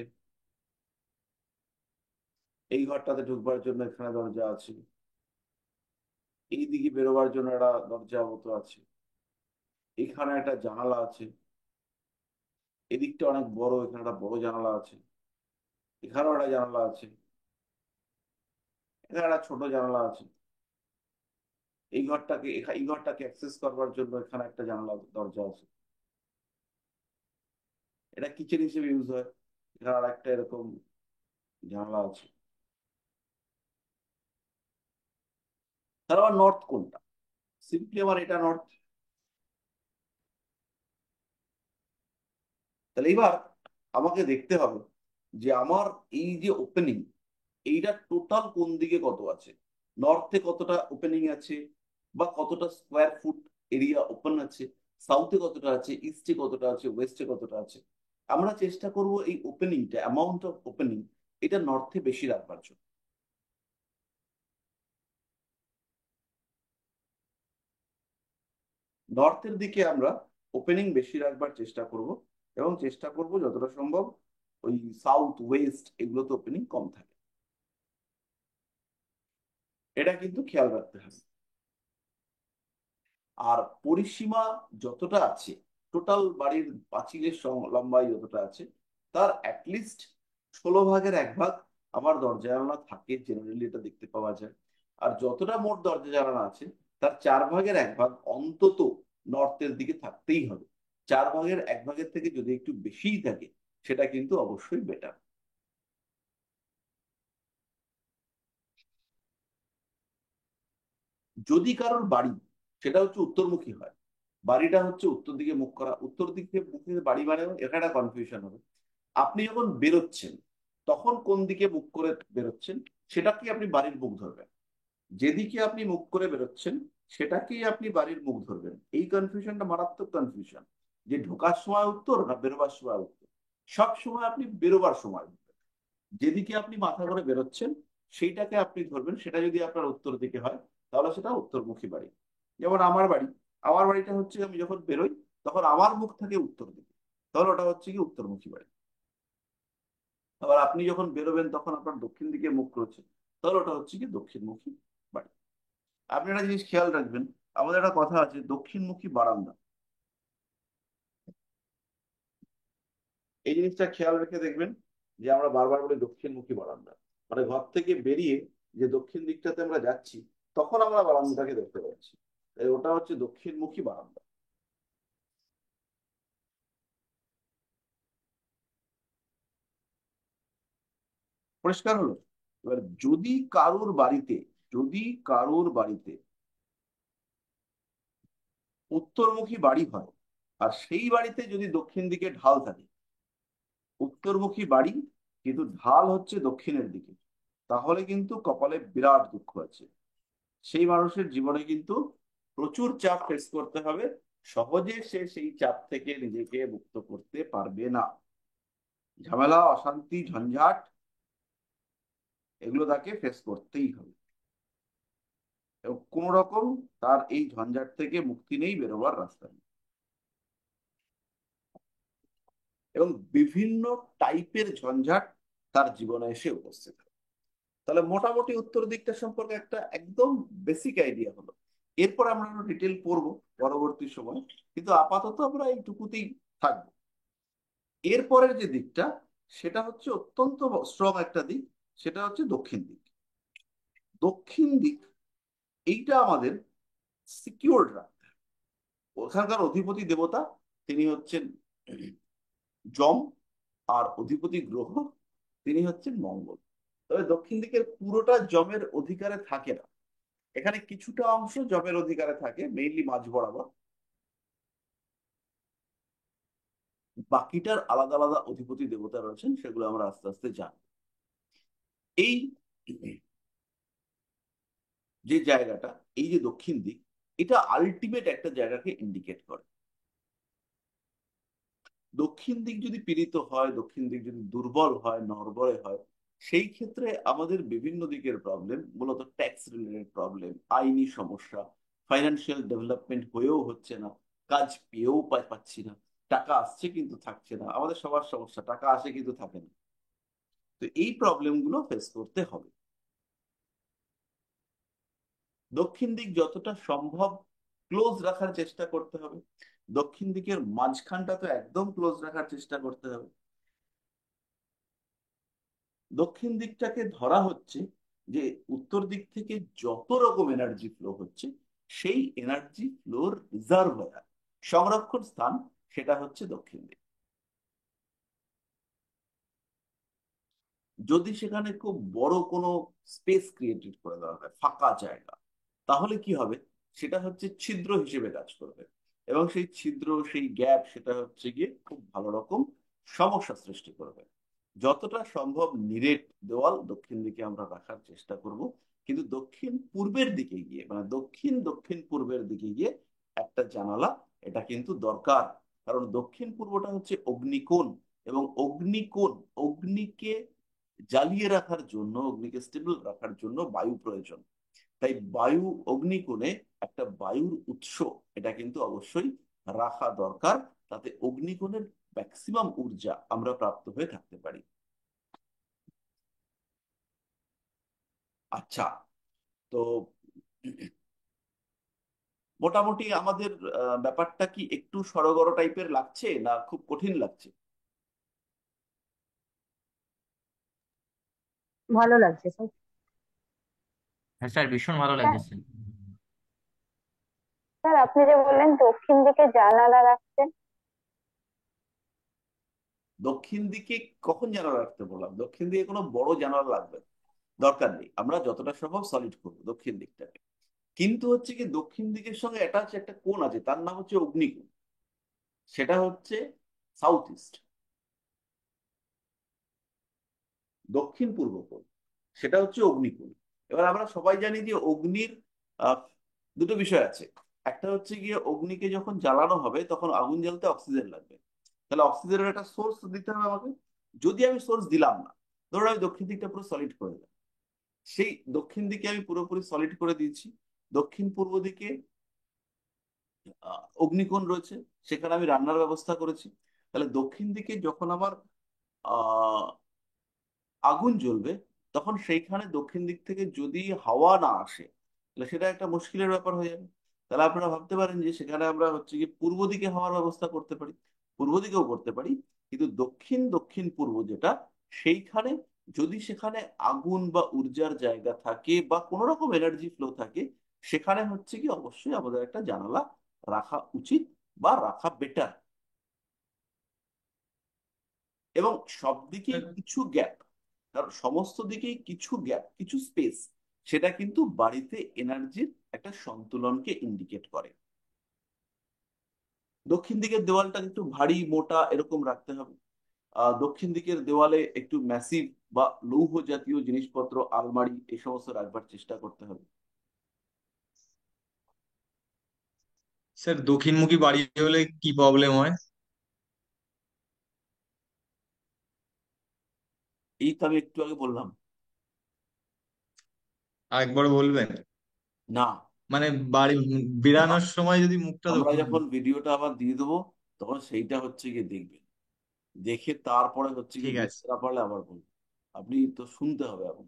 এই ঘরটাতে ঢুকবার জন্য এখানে দরজা আছে। এই দিকে বেরোবার জন্য একটা দরজা মতো আছে। এখানে একটা জানালা আছে। এদিকটা অনেক বড়, এখানে একটা বড় জানালা আছে। এখানেও একটা জানালা আছে। এখানে একটা ছোট জানালা আছে। এই ঘরটাকে অ্যাক্সেস করবার জন্য এখানে একটা জানালা দরজা আছে। এটা কিচেন হিসেবে ইউজ হয়। এখানে আর একটা এরকম জানালা আছে। তার আবার নর্থ কোনটা? সিম্পলি আমার এটা নর্থ। তাহলে এবার আমাকে দেখতে হবে যে আমার এই যে ওপেনিং, এইটা টোটাল কোন দিকে কত আছে। নর্থে কতটা ওপেনিং আছে বা কতটা স্কোয়ার ফুট এরিয়া ওপেন আছে, সাউথে কতটা আছে, ইস্টে কতটা আছে, ওয়েস্টে কতটা আছে। আমরা চেষ্টা করব এই ওপেনিংটা, অ্যামাউন্ট অফ ওপেনিং, এটা নর্থে বেশি রাখবার জন্য। নর্থের দিকে আমরা ওপেনিং বেশি রাখবার চেষ্টা করব, এবং চেষ্টা করব যতটা সম্ভব ওই সাউথ ওয়েস্ট এগুলোতে ওপেনিং কম থাকে। এটা কিন্তু খেয়াল রাখতে হবে। আর পরিসীমা যতটা আছে, টোটাল বাড়ির পাঁচিলের লম্বাই যতটা আছে, তার অ্যাটলিস্ট 16 ভাগের 1 ভাগ আমার দরজা জানালা থাকে, জেনারেলি এটা দেখতে পাওয়া যায়। আর যতটা মোট দরজা জানালা আছে, তার 4 ভাগের 1 ভাগ অন্তত নর্থের দিকে থাকতেই হবে। 4 ভাগের 1 ভাগের থেকে যদি একটু বেশিই থাকে, সেটা কিন্তু অবশ্যই বেটার। যদি কারোর বাড়ি সেটা হচ্ছে উত্তরমুখী হয়, বাড়িটা হচ্ছে উত্তর দিকে মুখ করা, উত্তর দিকে মুখে বাড়ি মানে এখানে একটা কনফিউশন হবে। আপনি যখন বেরোচ্ছেন তখন কোন দিকে মুখ করে বেরোচ্ছেন, সেটাকে আপনি বাড়ির মুখ ধরবেন। যেদিকে আপনি মুখ করে বেরোচ্ছেন সেটাকেই আপনি বাড়ির মুখ ধরবেন। এই কনফিউশনটা মারাত্মক কনফিউশন, যে ঢোকার সময় উত্তর না বেরোবার সময় উত্তর। সব সময় আপনি বেরোবার সময় উত্তর। যেদিকে আপনি মাথা করে বেরোচ্ছেন সেইটাকে আপনি ধরবেন। সেটা যদি আপনার উত্তর দিকে হয়, তাহলে সেটা উত্তরমুখী বাড়ি। যেমন আমার বাড়ি, আমার বাড়িটা হচ্ছে আমি যখন বেরোই তখন আমার মুখ থাকে উত্তর দিকে, তাহলে ওটা হচ্ছে কি উত্তরমুখী বাড়ি। আবার আপনি যখন বেরোবেন তখন আপনার দক্ষিণ দিকে মুখ রয়েছে, তাহলে ওটা হচ্ছে কি দক্ষিণমুখী বাড়ি। আপনি একটা জিনিস খেয়াল রাখবেন, আমাদের একটা কথা আছে দক্ষিণমুখী বারান্দা। এই জিনিসটা খেয়াল রেখে দেখবেন যে আমরা বারবার বলি দক্ষিণমুখী বারান্দা, মানে ঘর থেকে বেরিয়ে যে দক্ষিণ দিকটাতে আমরা যাচ্ছি তখন আমরা বারান্দাটাকে দেখতে পাচ্ছি। তাই ওটা হচ্ছে দক্ষিণমুখী বারান্দা। পরিষ্কার হলো? এবার যদি কারোর বাড়িতে যদি কারোর বাড়িতে উত্তরমুখী বাড়ি হয়, আর সেই বাড়িতে যদি দক্ষিণ দিকে ঢাল থাকে, উত্তরমুখী বাড়ি কিন্তু ঢাল হচ্ছে দক্ষিণের দিকে, তাহলে কিন্তু কপালে বিরাট দুঃখ আছে। সেই মানুষের জীবনে কিন্তু প্রচুর চাপ ফেস করতে হবে, সহজে সে সেই চাপ থেকে নিজেকে মুক্ত করতে পারবে না। ঝামেলা, অশান্তি, ঝঞ্ঝাট, এগুলো তাকে ফেস করতেই হবে, এবং কোন রকম তার এই ঝঞ্ঝাট থেকে মুক্তি নেই, বেরোবার রাস্তা নেই। এবং বিভিন্ন টাইপের ঝঞ্ঝাট তার জীবনে এসে উপস্থিত হয়। তাহলে মোটামুটি উত্তর দিকটা সম্পর্কে একটা একদম বেসিক আইডিয়া হলো। এরপর আমরা ডিটেল পড়বো পরবর্তী সময়, কিন্তু আপাতত আমরা এইটুকুতেই থাকবো। এরপরের যে দিকটা, সেটা হচ্ছে অত্যন্ত স্ট্রং একটা দিক, সেটা হচ্ছে দক্ষিণ দিক। দক্ষিণ দিক এইটা আমাদের সিকিউরড রাখতে হবে। ওখানকার অধিপতি দেবতা তিনি হচ্ছেন যম, আর অধিপতি গ্রহ তিনি হচ্ছেন মঙ্গল। তবে দক্ষিণ দিকের পুরোটা যমের অধিকারে থাকে না, এখানে কিছুটা অংশ যমের অধিকারে থাকে, মেইনলি মাঝ বরাবর। বাকিটার আলাদা আলাদা অধিপতি দেবতা রয়েছেন, সেগুলো আমরা আস্তে আস্তে জানি। এই যে জায়গাটা, এই যে দক্ষিণ দিক, এটা আলটিমেট একটা জায়গাকে ইন্ডিকেট করে। দক্ষিণ দিক যদি পীড়িত হয়, দক্ষিণ দিক যদি দুর্বল হয়, নড়বড়ে হয়, সেই ক্ষেত্রে আমাদের বিভিন্ন দিকের প্রবলেম, মূলত ট্যাক্স রিলেটেড প্রবলেম, আইনি সমস্যা, ফাইন্যান্সিয়াল ডেভেলপমেন্ট হয়েও হচ্ছে না, কাজ পেয়েও পাচ্ছি না, টাকা আসছে কিন্তু থাকছে না, আমাদের সবার সমস্যা, টাকা আসে কিন্তু থাকে না। তো এই প্রবলেমগুলো ফেস করতে হবে। দক্ষিণ দিক যতটা সম্ভব ক্লোজ রাখার চেষ্টা করতে হবে, দক্ষিণ দিকের মাঝখানটা তো একদম ক্লোজ রাখার চেষ্টা করতে হবে। দক্ষিণ দিকটাকে ধরা হচ্ছে যে উত্তর দিক থেকে যত রকম এনার্জি ফ্লো হচ্ছে, সেই এনার্জি ফ্লোর রিজার্ভার, সংরক্ষণ স্থান, সেটা হচ্ছে দক্ষিণ দিক। যদি সেখানে খুব বড় কোনো স্পেস ক্রিয়েটেড করে দেওয়া হয়, ফাঁকা জায়গা, তাহলে কি হবে, সেটা হচ্ছে ছিদ্র হিসেবে কাজ করবে, এবং সেই ছিদ্র, সেই গ্যাপ, সেটা হচ্ছে গিয়ে খুব ভালো রকম সমস্যা সৃষ্টি করবে। যতটা সম্ভব নিরেট দেওয়াল দক্ষিণ দিকে আমরা রাখার চেষ্টা করব, কিন্তু দক্ষিণ পূর্বের দিকে গিয়ে, মানে দক্ষিণ দক্ষিণ পূর্বের দিকে গিয়ে একটা জানালা, এটা কিন্তু দরকার। কারণ দক্ষিণ পূর্বটা হচ্ছে অগ্নিকোণ, এবং অগ্নিকোণ, অগ্নিকে জ্বালিয়ে রাখার জন্য, অগ্নিকে স্টেবল রাখার জন্য বায়ু প্রয়োজন। তাই বায়ু, অগ্নিকোণে একটা বায়ুর উৎস, এটা কিন্তু অবশ্যই রাখা দরকার, তাতে অগ্নিকোণের ম্যাক্সিমাম ঊর্জা আমরা প্রাপ্ত হয়ে থাকতে পারি। আচ্ছা, তো মোটামুটি আমাদের ব্যাপারটা কি একটু সড়গড় টাইপের লাগছে, না খুব কঠিন লাগছে? ভালো লাগছে স্যার। হ্যাঁ স্যার, ভীষণ ভালো স্যার, লাগতেছে। স্যার আপনি যে বললেন দক্ষিণ দিকে জানালা রাখছেন। দক্ষিণ দিকে কখন জানালা রাখতে বললাম? দক্ষিণ দিকে কোনো বড় জানালা লাগবে না, দরকার নেই, আমরা যতটা সম্ভব সলিড করবো দক্ষিণ দিকটাকে। কিন্তু হচ্ছে কি, দক্ষিণ দিকের সঙ্গে অ্যাটাচ একটা কোণ আছে, তার নাম হচ্ছে অগ্নিকোণ, সেটা হচ্ছে সাউথ ইস্ট, দক্ষিণ পূর্ব কোণ, সেটা হচ্ছে অগ্নিকোণ। এবার আমরা সবাই জানি যে অগ্নির আহ, দুটো বিষয় আছে। একটা হচ্ছে গিয়ে অগ্নিকে যখন জ্বালানো হবে, তখন আগুন জ্বালতে অক্সিজেন লাগবে, তাহলে অক্সিজেনের একটা সোর্স দিতে হবে আমাকে। যদি আমি সোর্স দিলাম না, ধরুন আমি দক্ষিণ দিকটা পুরো সলিড করে দিলাম, সেই দক্ষিণ দিকে আমি পুরোপুরি সলিড করে দিয়েছি, দক্ষিণ পূর্ব দিকে অগ্নিকোণ রয়েছে, সেখানে আমি রান্নার ব্যবস্থা করেছি, তাহলে দক্ষিণ দিকে যখন আমার আহ আগুন জ্বলবে, তখন সেইখানে দক্ষিণ দিক থেকে যদি হাওয়া না আসে, তাহলে সেটা একটা মুশকিলের ব্যাপার হয়ে যাবে। তাহলে আপনারা ভাবতে পারেন যে সেখানে আমরা হচ্ছে কি পূর্ব দিকে হাওয়ার ব্যবস্থা করতে পারি, পূর্ব দিকেও করতে পারি, কিন্তু দক্ষিণ দক্ষিণ পূর্ব যেটা, সেইখানে যদি সেখানে আগুন বা ঊর্জার জায়গা থাকে বা কোনো রকম এনার্জি ফ্লো থাকে, সেখানে হচ্ছে কি অবশ্যই আমাদের একটা জানালা রাখা উচিত বা রাখা বেটার। এবং সব দিকেই কিছু গ্যাপ, কারণ সমস্ত দিকেই কিছু গ্যাপ, কিছু স্পেস, সেটা কিন্তু বাড়িতে এনার্জির একটা সন্তুলনকে ইন্ডিকেট করে। দক্ষিণ দিকের দেওয়ালটা একটু ভারী মোটা এরকম রাখতে হবে। দক্ষিণ দিকের দেওয়ালে একটু ম্যাসিভ বা লৌহ জাতীয় জিনিসপত্র, আলমারি, এই সমস্ত রাখবার চেষ্টা করতে হবে। স্যার দক্ষিণমুখী বাড়ি হলে কি প্রবলেম হয়? এই তো আমি একটু আগে বললাম। আরেকবার বলবেন? না, মানে বাড়ি বেরানোর সময় যদি মুখটা আমরা দক্ষিণ। যখন ভিডিওটা আবার দিয়ে দেবো, তখন সেইটা হচ্ছে গিয়ে দেখবেন, দেখে তারপরে হচ্ছে ঠিক গিয়ে আছে। বুঝতে না পারলে আবার বলুন। আপনি তো শুনতে হবে এখন।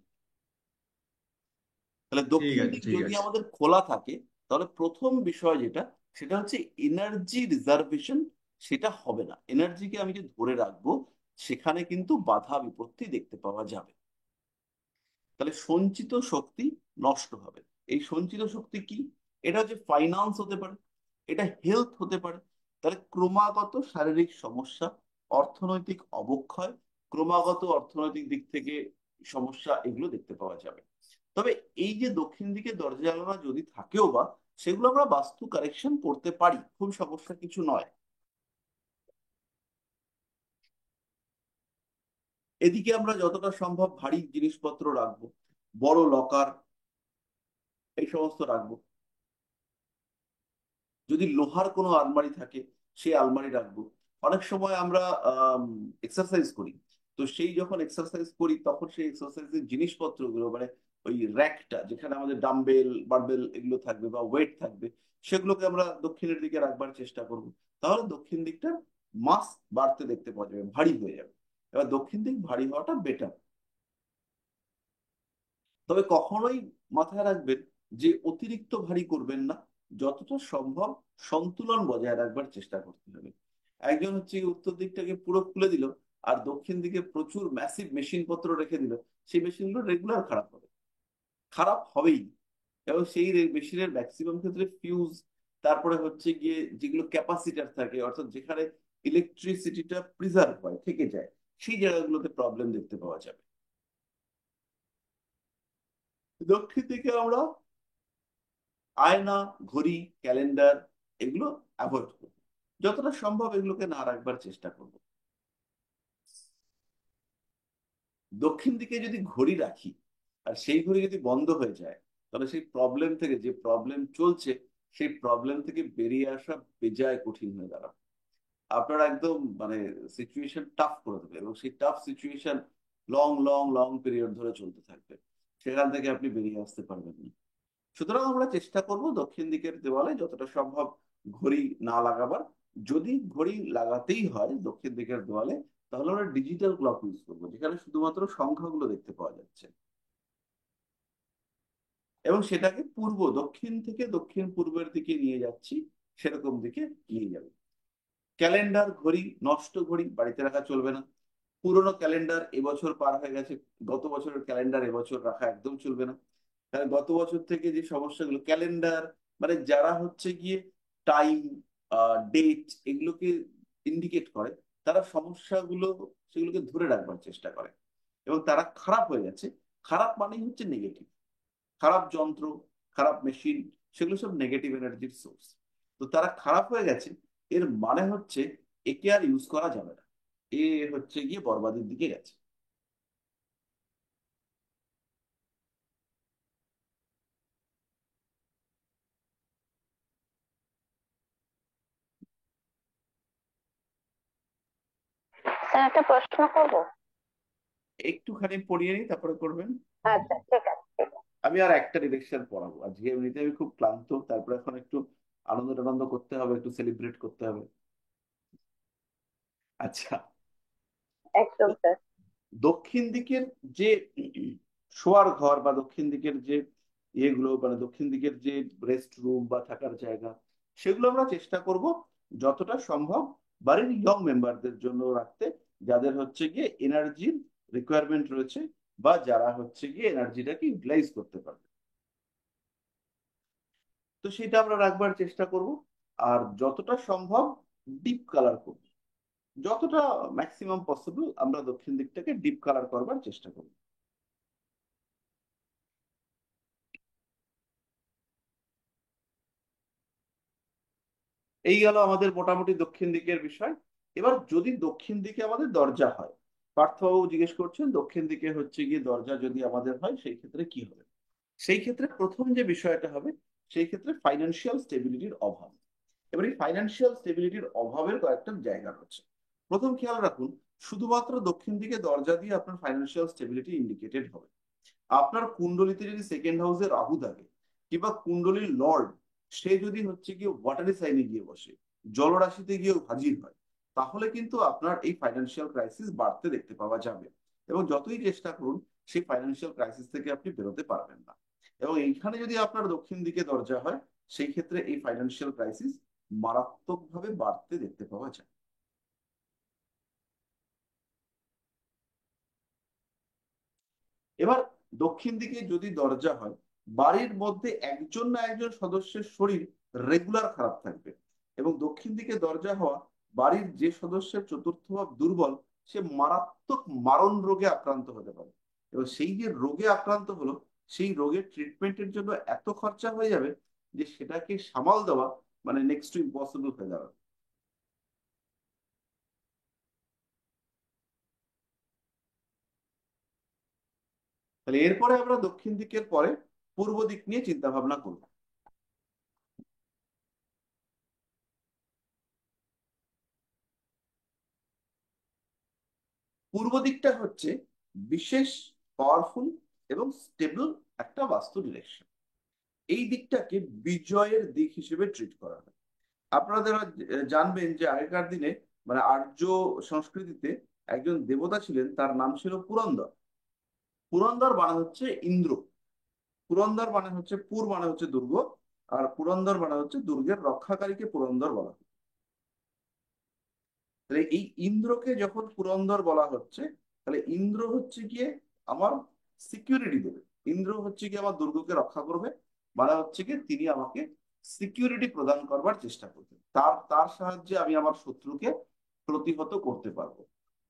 তাহলে ঠিক দক্ষিণ আছে, দিক ঠিক যদি আছে। আমাদের খোলা থাকে, তাহলে প্রথম বিষয় যেটা, সেটা হচ্ছে এনার্জি রিজার্ভেশন। সেটা হবে না, এনার্জিকে আমি যে ধরে রাখবো, সেখানে কিন্তু বাধা বিপত্তি দেখতে পাওয়া যাবে। তাহলে সঞ্চিত শক্তি নষ্ট হবে। এই সঞ্চিত শক্তি কি? এটা হচ্ছে ফাইন্যান্স হতে পারে, এটা হেলথ হতে পারে। তাহলে ক্রমাগত শারীরিক সমস্যা, অর্থনৈতিক অবক্ষয়, ক্রমাগত অর্থনৈতিক দিক থেকে সমস্যা, এগুলো দেখতে পাওয়া যাবে। তবে এই যে দক্ষিণ দিকে দরজা জানালা যদি থাকেও বা, সেগুলো আমরা বাস্তু কারেকশন করতে পারি, খুব সমস্যা কিছু নয়। এদিকে আমরা যতটা সম্ভব ভারী জিনিসপত্র রাখবো, বড় লকার, এই সমস্ত রাখবো। যদি লোহার কোনো আলমারি থাকে, সেই আলমারি রাখবো। অনেক সময় আমরা এক্সারসাইজ করি, তো সেই যখন এক্সারসাইজ করি, তখন সেই এক্সারসাইজের জিনিসপত্রগুলো, মানে ওই র্যাকটা যেখানে আমাদের ডাম্বেল বারবেল এগুলো থাকবে বা ওয়েট থাকবে, সেগুলোকে আমরা দক্ষিণের দিকে রাখবার চেষ্টা করব। তাহলে দক্ষিণ দিকটা মাস বাড়তে দেখতে পাওয়া যাবে, ভারী হয়ে যাবে। এবার দক্ষিণ দিক ভারী হওয়াটা বেটার। তবে কখনোই মাথায় রাখবেন যে অতিরিক্ত ভারী করবেন না, যতটা সম্ভব সন্তুলন বজায় রাখবার চেষ্টা করতে হবে। একজন হচ্ছে উত্তর দিকটাকে পুরো খুলে দিল, আর দক্ষিণ দিকে প্রচুর ম্যাসিভ মেশিন পত্র রেখে দিল, সেই মেশিনগুলো রেগুলার খারাপ হবে, খারাপ হবেই। এবং সেই মেশিনের ম্যাক্সিমাম ক্ষেত্রে ফিউজ, তারপরে হচ্ছে গিয়ে যেগুলো ক্যাপাসিটার থাকে, অর্থাৎ যেখানে ইলেকট্রিসিটিটা প্রিজার্ভ হয়, থেকে যায়, সেই জায়গাগুলোতে প্রবলেম দেখতে পাওয়া যাবে। দক্ষিণ দিকে আমরা আয়না, ঘড়ি, ক্যালেন্ডার, এগুলো অ্যাভয়েড করবো। যতটা সম্ভব এগুলোকে না রাখবার চেষ্টা করব। দক্ষিণ দিকে যদি ঘড়ি রাখি, আর সেই ঘড়ি যদি বন্ধ হয়ে যায়, তাহলে সেই প্রবলেম থেকে, যে প্রবলেম চলছে, সেই প্রবলেম থেকে বেরিয়ে আসা বেজায় কঠিন হয়ে দাঁড়াবে। আপনার একদম মানে সিচুয়েশন টাফ করে দেবে, এবং সেই tough situation long long long period ধরে চলতে থাকবে। সেখান থেকে আপনি বেরিয়ে আসতে পারবেন না। সুতরাং আমরা চেষ্টা করব দক্ষিণ দিকের দেওয়ালে যতটা সম্ভব ঘড়ি না লাগাবার। যদি ঘড়ি লাগাতেই হয় দক্ষিণ দিকের দেওয়ালে, তাহলে আমরা ডিজিটাল ক্লক ইউজ করবো, যেখানে শুধুমাত্র সংখ্যাগুলো দেখতে পাওয়া যাচ্ছে, এবং সেটাকে পূর্ব দক্ষিণ থেকে দক্ষিণ পূর্বের দিকে নিয়ে যাচ্ছি, সেরকম দিকে নিয়ে যাবে। ক্যালেন্ডার, ঘড়ি, নষ্ট ঘড়ি বাড়িতে রাখা চলবে না। পুরোনো ক্যালেন্ডার এবছর পার হয়ে গেছে, গত বছরের ক্যালেন্ডার এবছর রাখা একদম চলবে না। কারণ গত বছর থেকে যে সমস্যাগুলো, ক্যালেন্ডার মানে যারা হচ্ছে গিয়ে টাইম, ডেট, এগুলোকে ইন্ডিকেট করে, তারা সমস্যাগুলো, সেগুলোকে ধরে রাখবার চেষ্টা করে, এবং তারা খারাপ হয়ে গেছে। খারাপ মানেই হচ্ছে নেগেটিভ। খারাপ যন্ত্র, খারাপ মেশিন, সেগুলো সব নেগেটিভ এনার্জির সোর্স। তো তারা খারাপ হয়ে গেছে, এর মানে হচ্ছে একে আর ইউজ করা যাবে না, এ হচ্ছে গিয়ে বরবাদের দিকে গেছে। স্যার একটা প্রশ্ন করব? একটুখানি পড়িয়ে নিই, তারপরে করবেন। আচ্ছা, ঠিক আছে, ঠিক আছে। আমি আর একটা ডিরেকশন পড়াবো আজকে, এমনিতে আমি খুব ক্লান্ত, তারপরে এখন একটু আনন্দ টানন্দ করতে হবে, একটু সেলিব্রেট করতে হবে। আচ্ছা, একদম স্যার। দক্ষিণ দিকের যে শোয়ার ঘর বা দক্ষিণ দিকের যে ইয়েগুলো, মানে দক্ষিণ দিকের যে রেস্ট রুম বা থাকার জায়গা, সেগুলো আমরা চেষ্টা করব যতটা সম্ভব বাড়ির ইয়ং মেম্বারদের জন্য রাখতে, যাদের হচ্ছে গিয়ে এনার্জির রিকোয়ারমেন্ট রয়েছে, বা যারা হচ্ছে গিয়ে এনার্জিটাকে ইউটিলাইজ করতে পারবে। তো সেটা আমরা রাখবার চেষ্টা করব। আর যতটা সম্ভব ডিপ কালার করব, যতটা ম্যাক্সিমাম পসিবল আমরা দক্ষিণ দিকটাকে ডিপ কালার করবার চেষ্টা করি। এই গেল আমাদের মোটামুটি দক্ষিণ দিকের বিষয়। এবার যদি দক্ষিণ দিকে আমাদের দরজা হয়, পার্থবাবু জিজ্ঞেস করছেন দক্ষিণ দিকে হচ্ছে গিয়ে দরজা যদি আমাদের হয় সেই ক্ষেত্রে কি হবে। সেই ক্ষেত্রে প্রথম যে বিষয়টা হবে, সেই ক্ষেত্রে ফাইন্যান্সিয়াল স্টেবিলিটির অভাব। এবার এই ফাইন্যান্সিয়াল স্টেবিলিটির অভাবের কয়েকটা জায়গা রয়েছে। প্রথম খেয়াল রাখুন, শুধুমাত্র দক্ষিণ দিকে দরজা দিয়ে আপনার ফাইন্যান্সিয়াল স্টেবিলিটি ইন্ডিকেটেড হবে। আপনার কুণ্ডলিতে যদি সেকেন্ড হাউসে রাহু থাকে, কিংবা কুণ্ডলীর লর্ড সে যদি হচ্ছে গিয়ে ওয়াটারি সাইনে গিয়ে বসে, জলরাশিতে গিয়ে হাজির হয়, তাহলে কিন্তু আপনার এই ফাইন্যান্সিয়াল ক্রাইসিস বাড়তে দেখতে পাওয়া যাবে। এবং যতই চেষ্টা করুন, সেই ফাইন্যান্সিয়াল ক্রাইসিস থেকে আপনি বেরোতে পারবেন না। এবং এইখানে যদি আপনার দক্ষিণ দিকে দরজা হয়, সেই ক্ষেত্রে এই ফাইন্যান্সিয়াল ক্রাইসিস মারাত্মকভাবে বাড়তে দেখতে পাওয়া যায়। এবার দক্ষিণ দিকে যদি দরজা হয়, বাড়ির মধ্যে একজন না একজন সদস্যের শরীর রেগুলার খারাপ থাকবে। এবং দক্ষিণ দিকে দরজা হওয়া, বাড়ির যে সদস্যের চতুর্থ ভাব দুর্বল, সে মারাত্মক মারণ রোগে আক্রান্ত হতে পারে। এবং সেই যে রোগে আক্রান্ত হলো, সেই রোগের ট্রিটমেন্টের জন্য এত খরচা হয়ে যাবে যে সেটাকে সামাল দেওয়া মানে নেক্সট টু ইম্পসিবল হয়ে যাবে। তাহলে এরপরে আমরা দক্ষিণ দিকের পরে পূর্ব দিক নিয়ে চিন্তা ভাবনা করব। পূর্ব দিকটা হচ্ছে বিশেষ পাওয়ারফুল এবং স্টেবল একটা বাস্তু ডিরেকশন। এই দিকটাকে বিজয়ের দিক হিসেবে ট্রিট করা হয়। আপনারা জানবেন যে আগেকার দিনে মানে আর্য সংস্কৃতিতে একজন দেবতা ছিলেন, তার নাম ছিল পুরন্দর। পুরন্দর মানে হচ্ছে ইন্দ্র। পুরন্দর মানে হচ্ছে পুর মানে হচ্ছে দুর্গ, আর পুরন্দর মানে হচ্ছে দুর্গের রক্ষাকারীকে পুরন্দর বলা হয়। তাহলে এই ইন্দ্রকে যখন পুরন্দর বলা হচ্ছে, তাহলে ইন্দ্র হচ্ছে গিয়ে আমার সিকিউরিটি দেবে। ইন্দ্র হচ্ছে গিয়ে আমার দুর্গকে রক্ষা করবে, মানে হচ্ছে গিয়ে তিনি আমাকে সিকিউরিটি প্রদান করবার চেষ্টা করবেন। তার তার সাহায্যে আমি আমার শত্রুকে প্রতিহত করতে পারবো।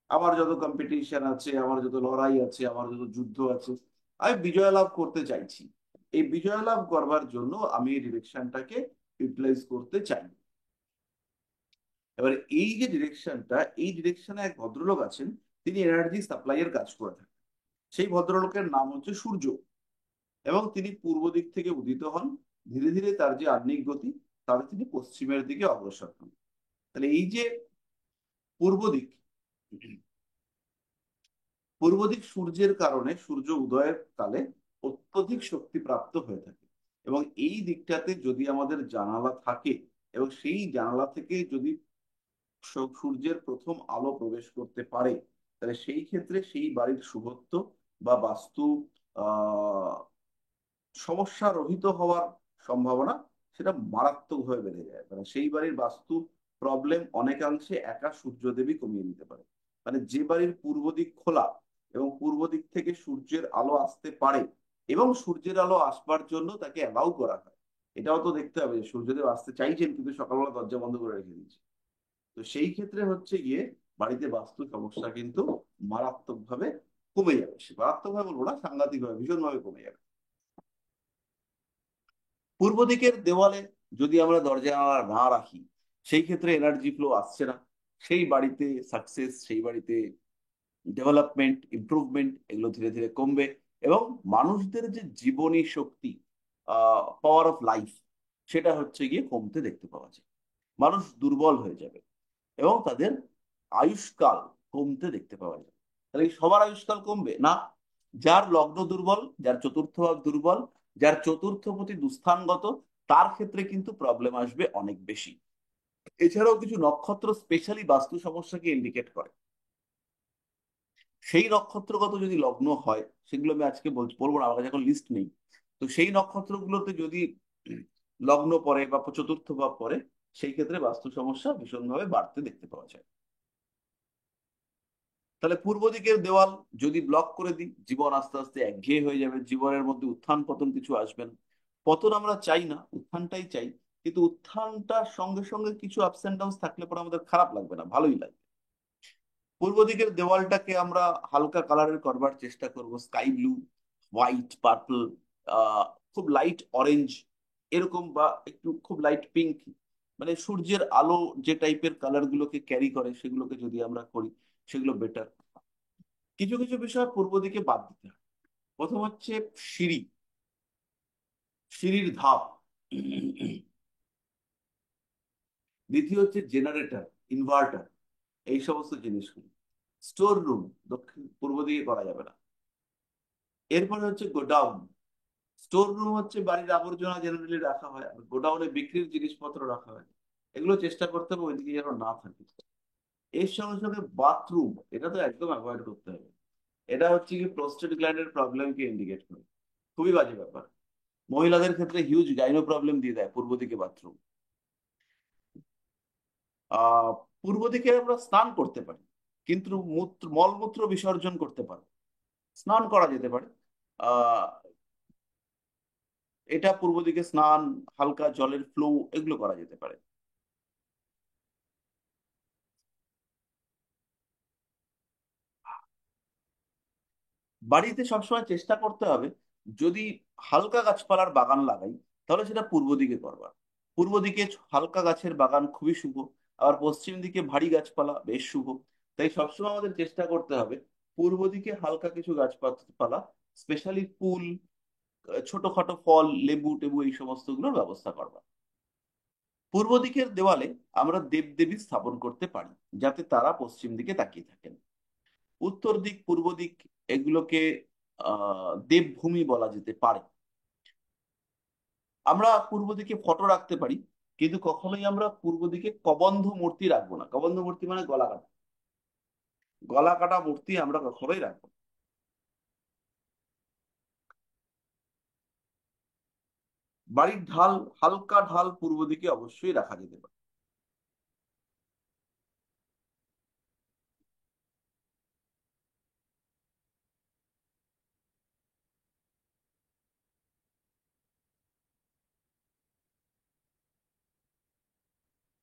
আমার যত কম্পিটিশন আছে, আমার যত লড়াই আছে, আমার যত যুদ্ধ আছে, আমি বিজয় লাভ করতে চাইছি। এই বিজয় লাভ করবার জন্য আমি এই ডিরেকশনটাকে ইউটিলাইজ করতে চাই। এবার এই যে ডিরেকশনটা, এই ডিরেকশনে এক ভদ্রলোক আছেন, তিনি এনার্জি সাপ্লাই এর কাজ করে থাকেন। সেই ভদ্রলোকের নাম হচ্ছে সূর্য। এবং তিনি পূর্ব দিক থেকে উদিত হন। ধীরে ধীরে তার যে আহ্নিক গতি, তাতে তিনি পশ্চিমের দিকে অগ্রসর হন। তাহলে এই যে পূর্ব দিক, পূর্ব দিক সূর্যের কারণে সূর্য উদয়ের কালে অত্যধিক শক্তি প্রাপ্ত হয়ে থাকে। এবং এই দিকটাতে যদি আমাদের জানালা থাকে, এবং সেই জানালা থেকে যদি সূর্যের প্রথম আলো প্রবেশ করতে পারে, তাহলে সেই ক্ষেত্রে সেই বাড়ির শুভত্ব বা বাস্তু আহ সমস্যা রহিত হওয়ার সম্ভাবনা সেটা মারাত্মকভাবে বেড়ে যায়। মানে সেই বাড়ির বাস্তু প্রবলেম অনেকাংশে একা সূর্যদেবী কমিয়ে দিতে পারে। মানে যে বাড়ির পূর্ব দিক খোলা এবং পূর্ব দিক থেকে সূর্যের আলো আসতে পারে, এবং সূর্যের আলো আসবার জন্য তাকে অ্যালাউ করা হয়, এটাও তো দেখতে হবে যে সূর্যদেব আসতে চাইছেন কিন্তু সকালবেলা দরজা বন্ধ করে রেখে দিয়েছে। তো সেই ক্ষেত্রে হচ্ছে গিয়ে বাড়িতে বাস্তু সমস্যা কিন্তু মারাত্মকভাবে কমে যাবে। সে মারাত্মকভাবে বলবো না, সাংঘাতিকভাবে ভীষণভাবে কমে যাবে। পূর্ব দিকের দেওয়ালে যদি আমরা দরজা না রাখি, সেই ক্ষেত্রে এনার্জি ফ্লো আসছে না। সেই বাড়িতে সাকসেস, সেই বাড়িতে ডেভেলপমেন্ট, ইমপ্রুভমেন্ট এগুলো ধীরে ধীরে কমবে। এবং মানুষদের যে জীবনী শক্তি, পাওয়ার অফ লাইফ, সেটা হচ্ছে গিয়ে কমতে দেখতে পাওয়া যায়। মানুষ দুর্বল হয়ে যাবে এবং তাদের আয়ুষ্কাল কমতে দেখতে পাওয়া যায়। তাহলে এই সবার আয়ুষ্কাল কমবে না। যার লগ্ন দুর্বল, যার চতুর্থ ভাব দুর্বল, যার চতুর্থ প্রতি দুস্থানগত, তার ক্ষেত্রে কিন্তু প্রবলেম আসবে অনেক বেশি। এছাড়াও কিছু নক্ষত্র স্পেশালি বাস্তু সমস্যাকে ইন্ডিকেট করে। সেই নক্ষত্রগত যদি লগ্ন হয়, সেগুলো আমি আজকে বলবো না, আমার কাছে এখন লিস্ট নেই। তো সেই নক্ষত্রগুলোতে যদি লগ্ন পড়ে বা চতুর্থ ভাব পড়ে, সেই ক্ষেত্রে বাস্তু সমস্যা ভীষণভাবে বাড়তে দেখতে পাওয়া যায়। তাহলে পূর্ব দিকের দেওয়াল যদি ব্লক করে দিই, জীবন আস্তে আস্তে একঘেয়ে হয়ে যাবে, জীবনের মধ্যে উত্থান পতন কিছু আসবে না। পতন আমরা চাই না, উত্থানটাই চাই। কিন্তু উত্থানটার সঙ্গে সঙ্গে কিছু আপস এন্ড ডাউন থাকলে পরে আমাদের খারাপ লাগবে না, ভালোই লাগবে। পূর্ব দিকের দেওয়ালটাকে আমরা হালকা কালারের করবার চেষ্টা করব, স্কাই ব্লু, হোয়াইট, পার্পল, আহ খুব লাইট অরেঞ্জ এরকম, বা একটু খুব লাইট পিঙ্ক, মানে সূর্যের আলো যে টাইপের কালার গুলোকে ক্যারি করে সেগুলোকে যদি আমরা করি সেগুলো বেটার। কিছু কিছু বিষয় পূর্ব দিকে বাদ দিতে হয়। প্রথম হচ্ছে সিঁড়ি, সিঁড়ির ধাপ। দ্বিতীয় হচ্ছে জেনারেটর, ইনভার্টার, এই সমস্ত জিনিসগুলো। স্টোর রুম দক্ষিণ পূর্ব দিকে করা যাবে না। এরপরে হচ্ছে গোডাউন। স্টোর রুম হচ্ছে বাড়ির আবর্জনা জেনারেলি রাখা হয়, আর গোডাউনে বিক্রির জিনিসপত্র রাখা হয়। এগুলো চেষ্টা করতে হবে ওইদিকে যেন না থাকে। এর সঙ্গে সঙ্গে বাথরুম, এটা তো একদম অ্যাভয়েড করতে হবে। এটা হচ্ছে কি প্রোস্টেট গ্ল্যান্ডের প্রবলেমকে ইন্ডিকেট করে, খুবই বাজে ব্যাপার। মহিলাদের ক্ষেত্রে হিউজ গাইনো প্রবলেম দিয়ে দেয় পূর্ব দিকে বাথরুম। আহ পূর্ব দিকে আমরা স্নান করতে পারি, কিন্তু মলমূত্র বিসর্জন করতে পারি, স্নান করা যেতে পারে। আহ এটা পূর্ব দিকে স্নান, হালকা জলের ফ্লো, এগুলো করা যেতে পারে। বাড়িতে সবসময় চেষ্টা করতে হবে, যদি হালকা গাছপালার বাগান লাগাই তাহলে সেটা পূর্ব দিকে করবার। পূর্ব দিকে হালকা গাছের বাগান খুবই শুভ, আবার পশ্চিম দিকে ভারী গাছপালা বেশ শুভ। তাই সবসময় আমাদের চেষ্টা করতে হবে পূর্ব দিকে হালকা কিছু গাছপালা, স্পেশালি ফুল, ছোটখাটো ফল, লেবু টেবু, এই সমস্ত গুলোর ব্যবস্থা করবার। পূর্ব দিকের দেওয়ালে আমরা দেবদেবী স্থাপন করতে পারি, যাতে তারা পশ্চিম দিকে তাকিয়ে থাকেন। উত্তর দিক, পূর্ব দিক, এগুলোকে দেবভূমি বলা যেতে পারে। আমরা পূর্ব দিকে ফটো রাখতে পারি, কিন্তু কখনোই আমরা পূর্ব দিকে কবন্ধ মূর্তি রাখবো না। কবন্ধ মূর্তি মানে গলা কাটা, গলা কাটা মূর্তি আমরা কখনোই রাখবো না। বাড়ির ঢাল, হালকা ঢাল পূর্ব দিকে অবশ্যই রাখা যেতে পারে।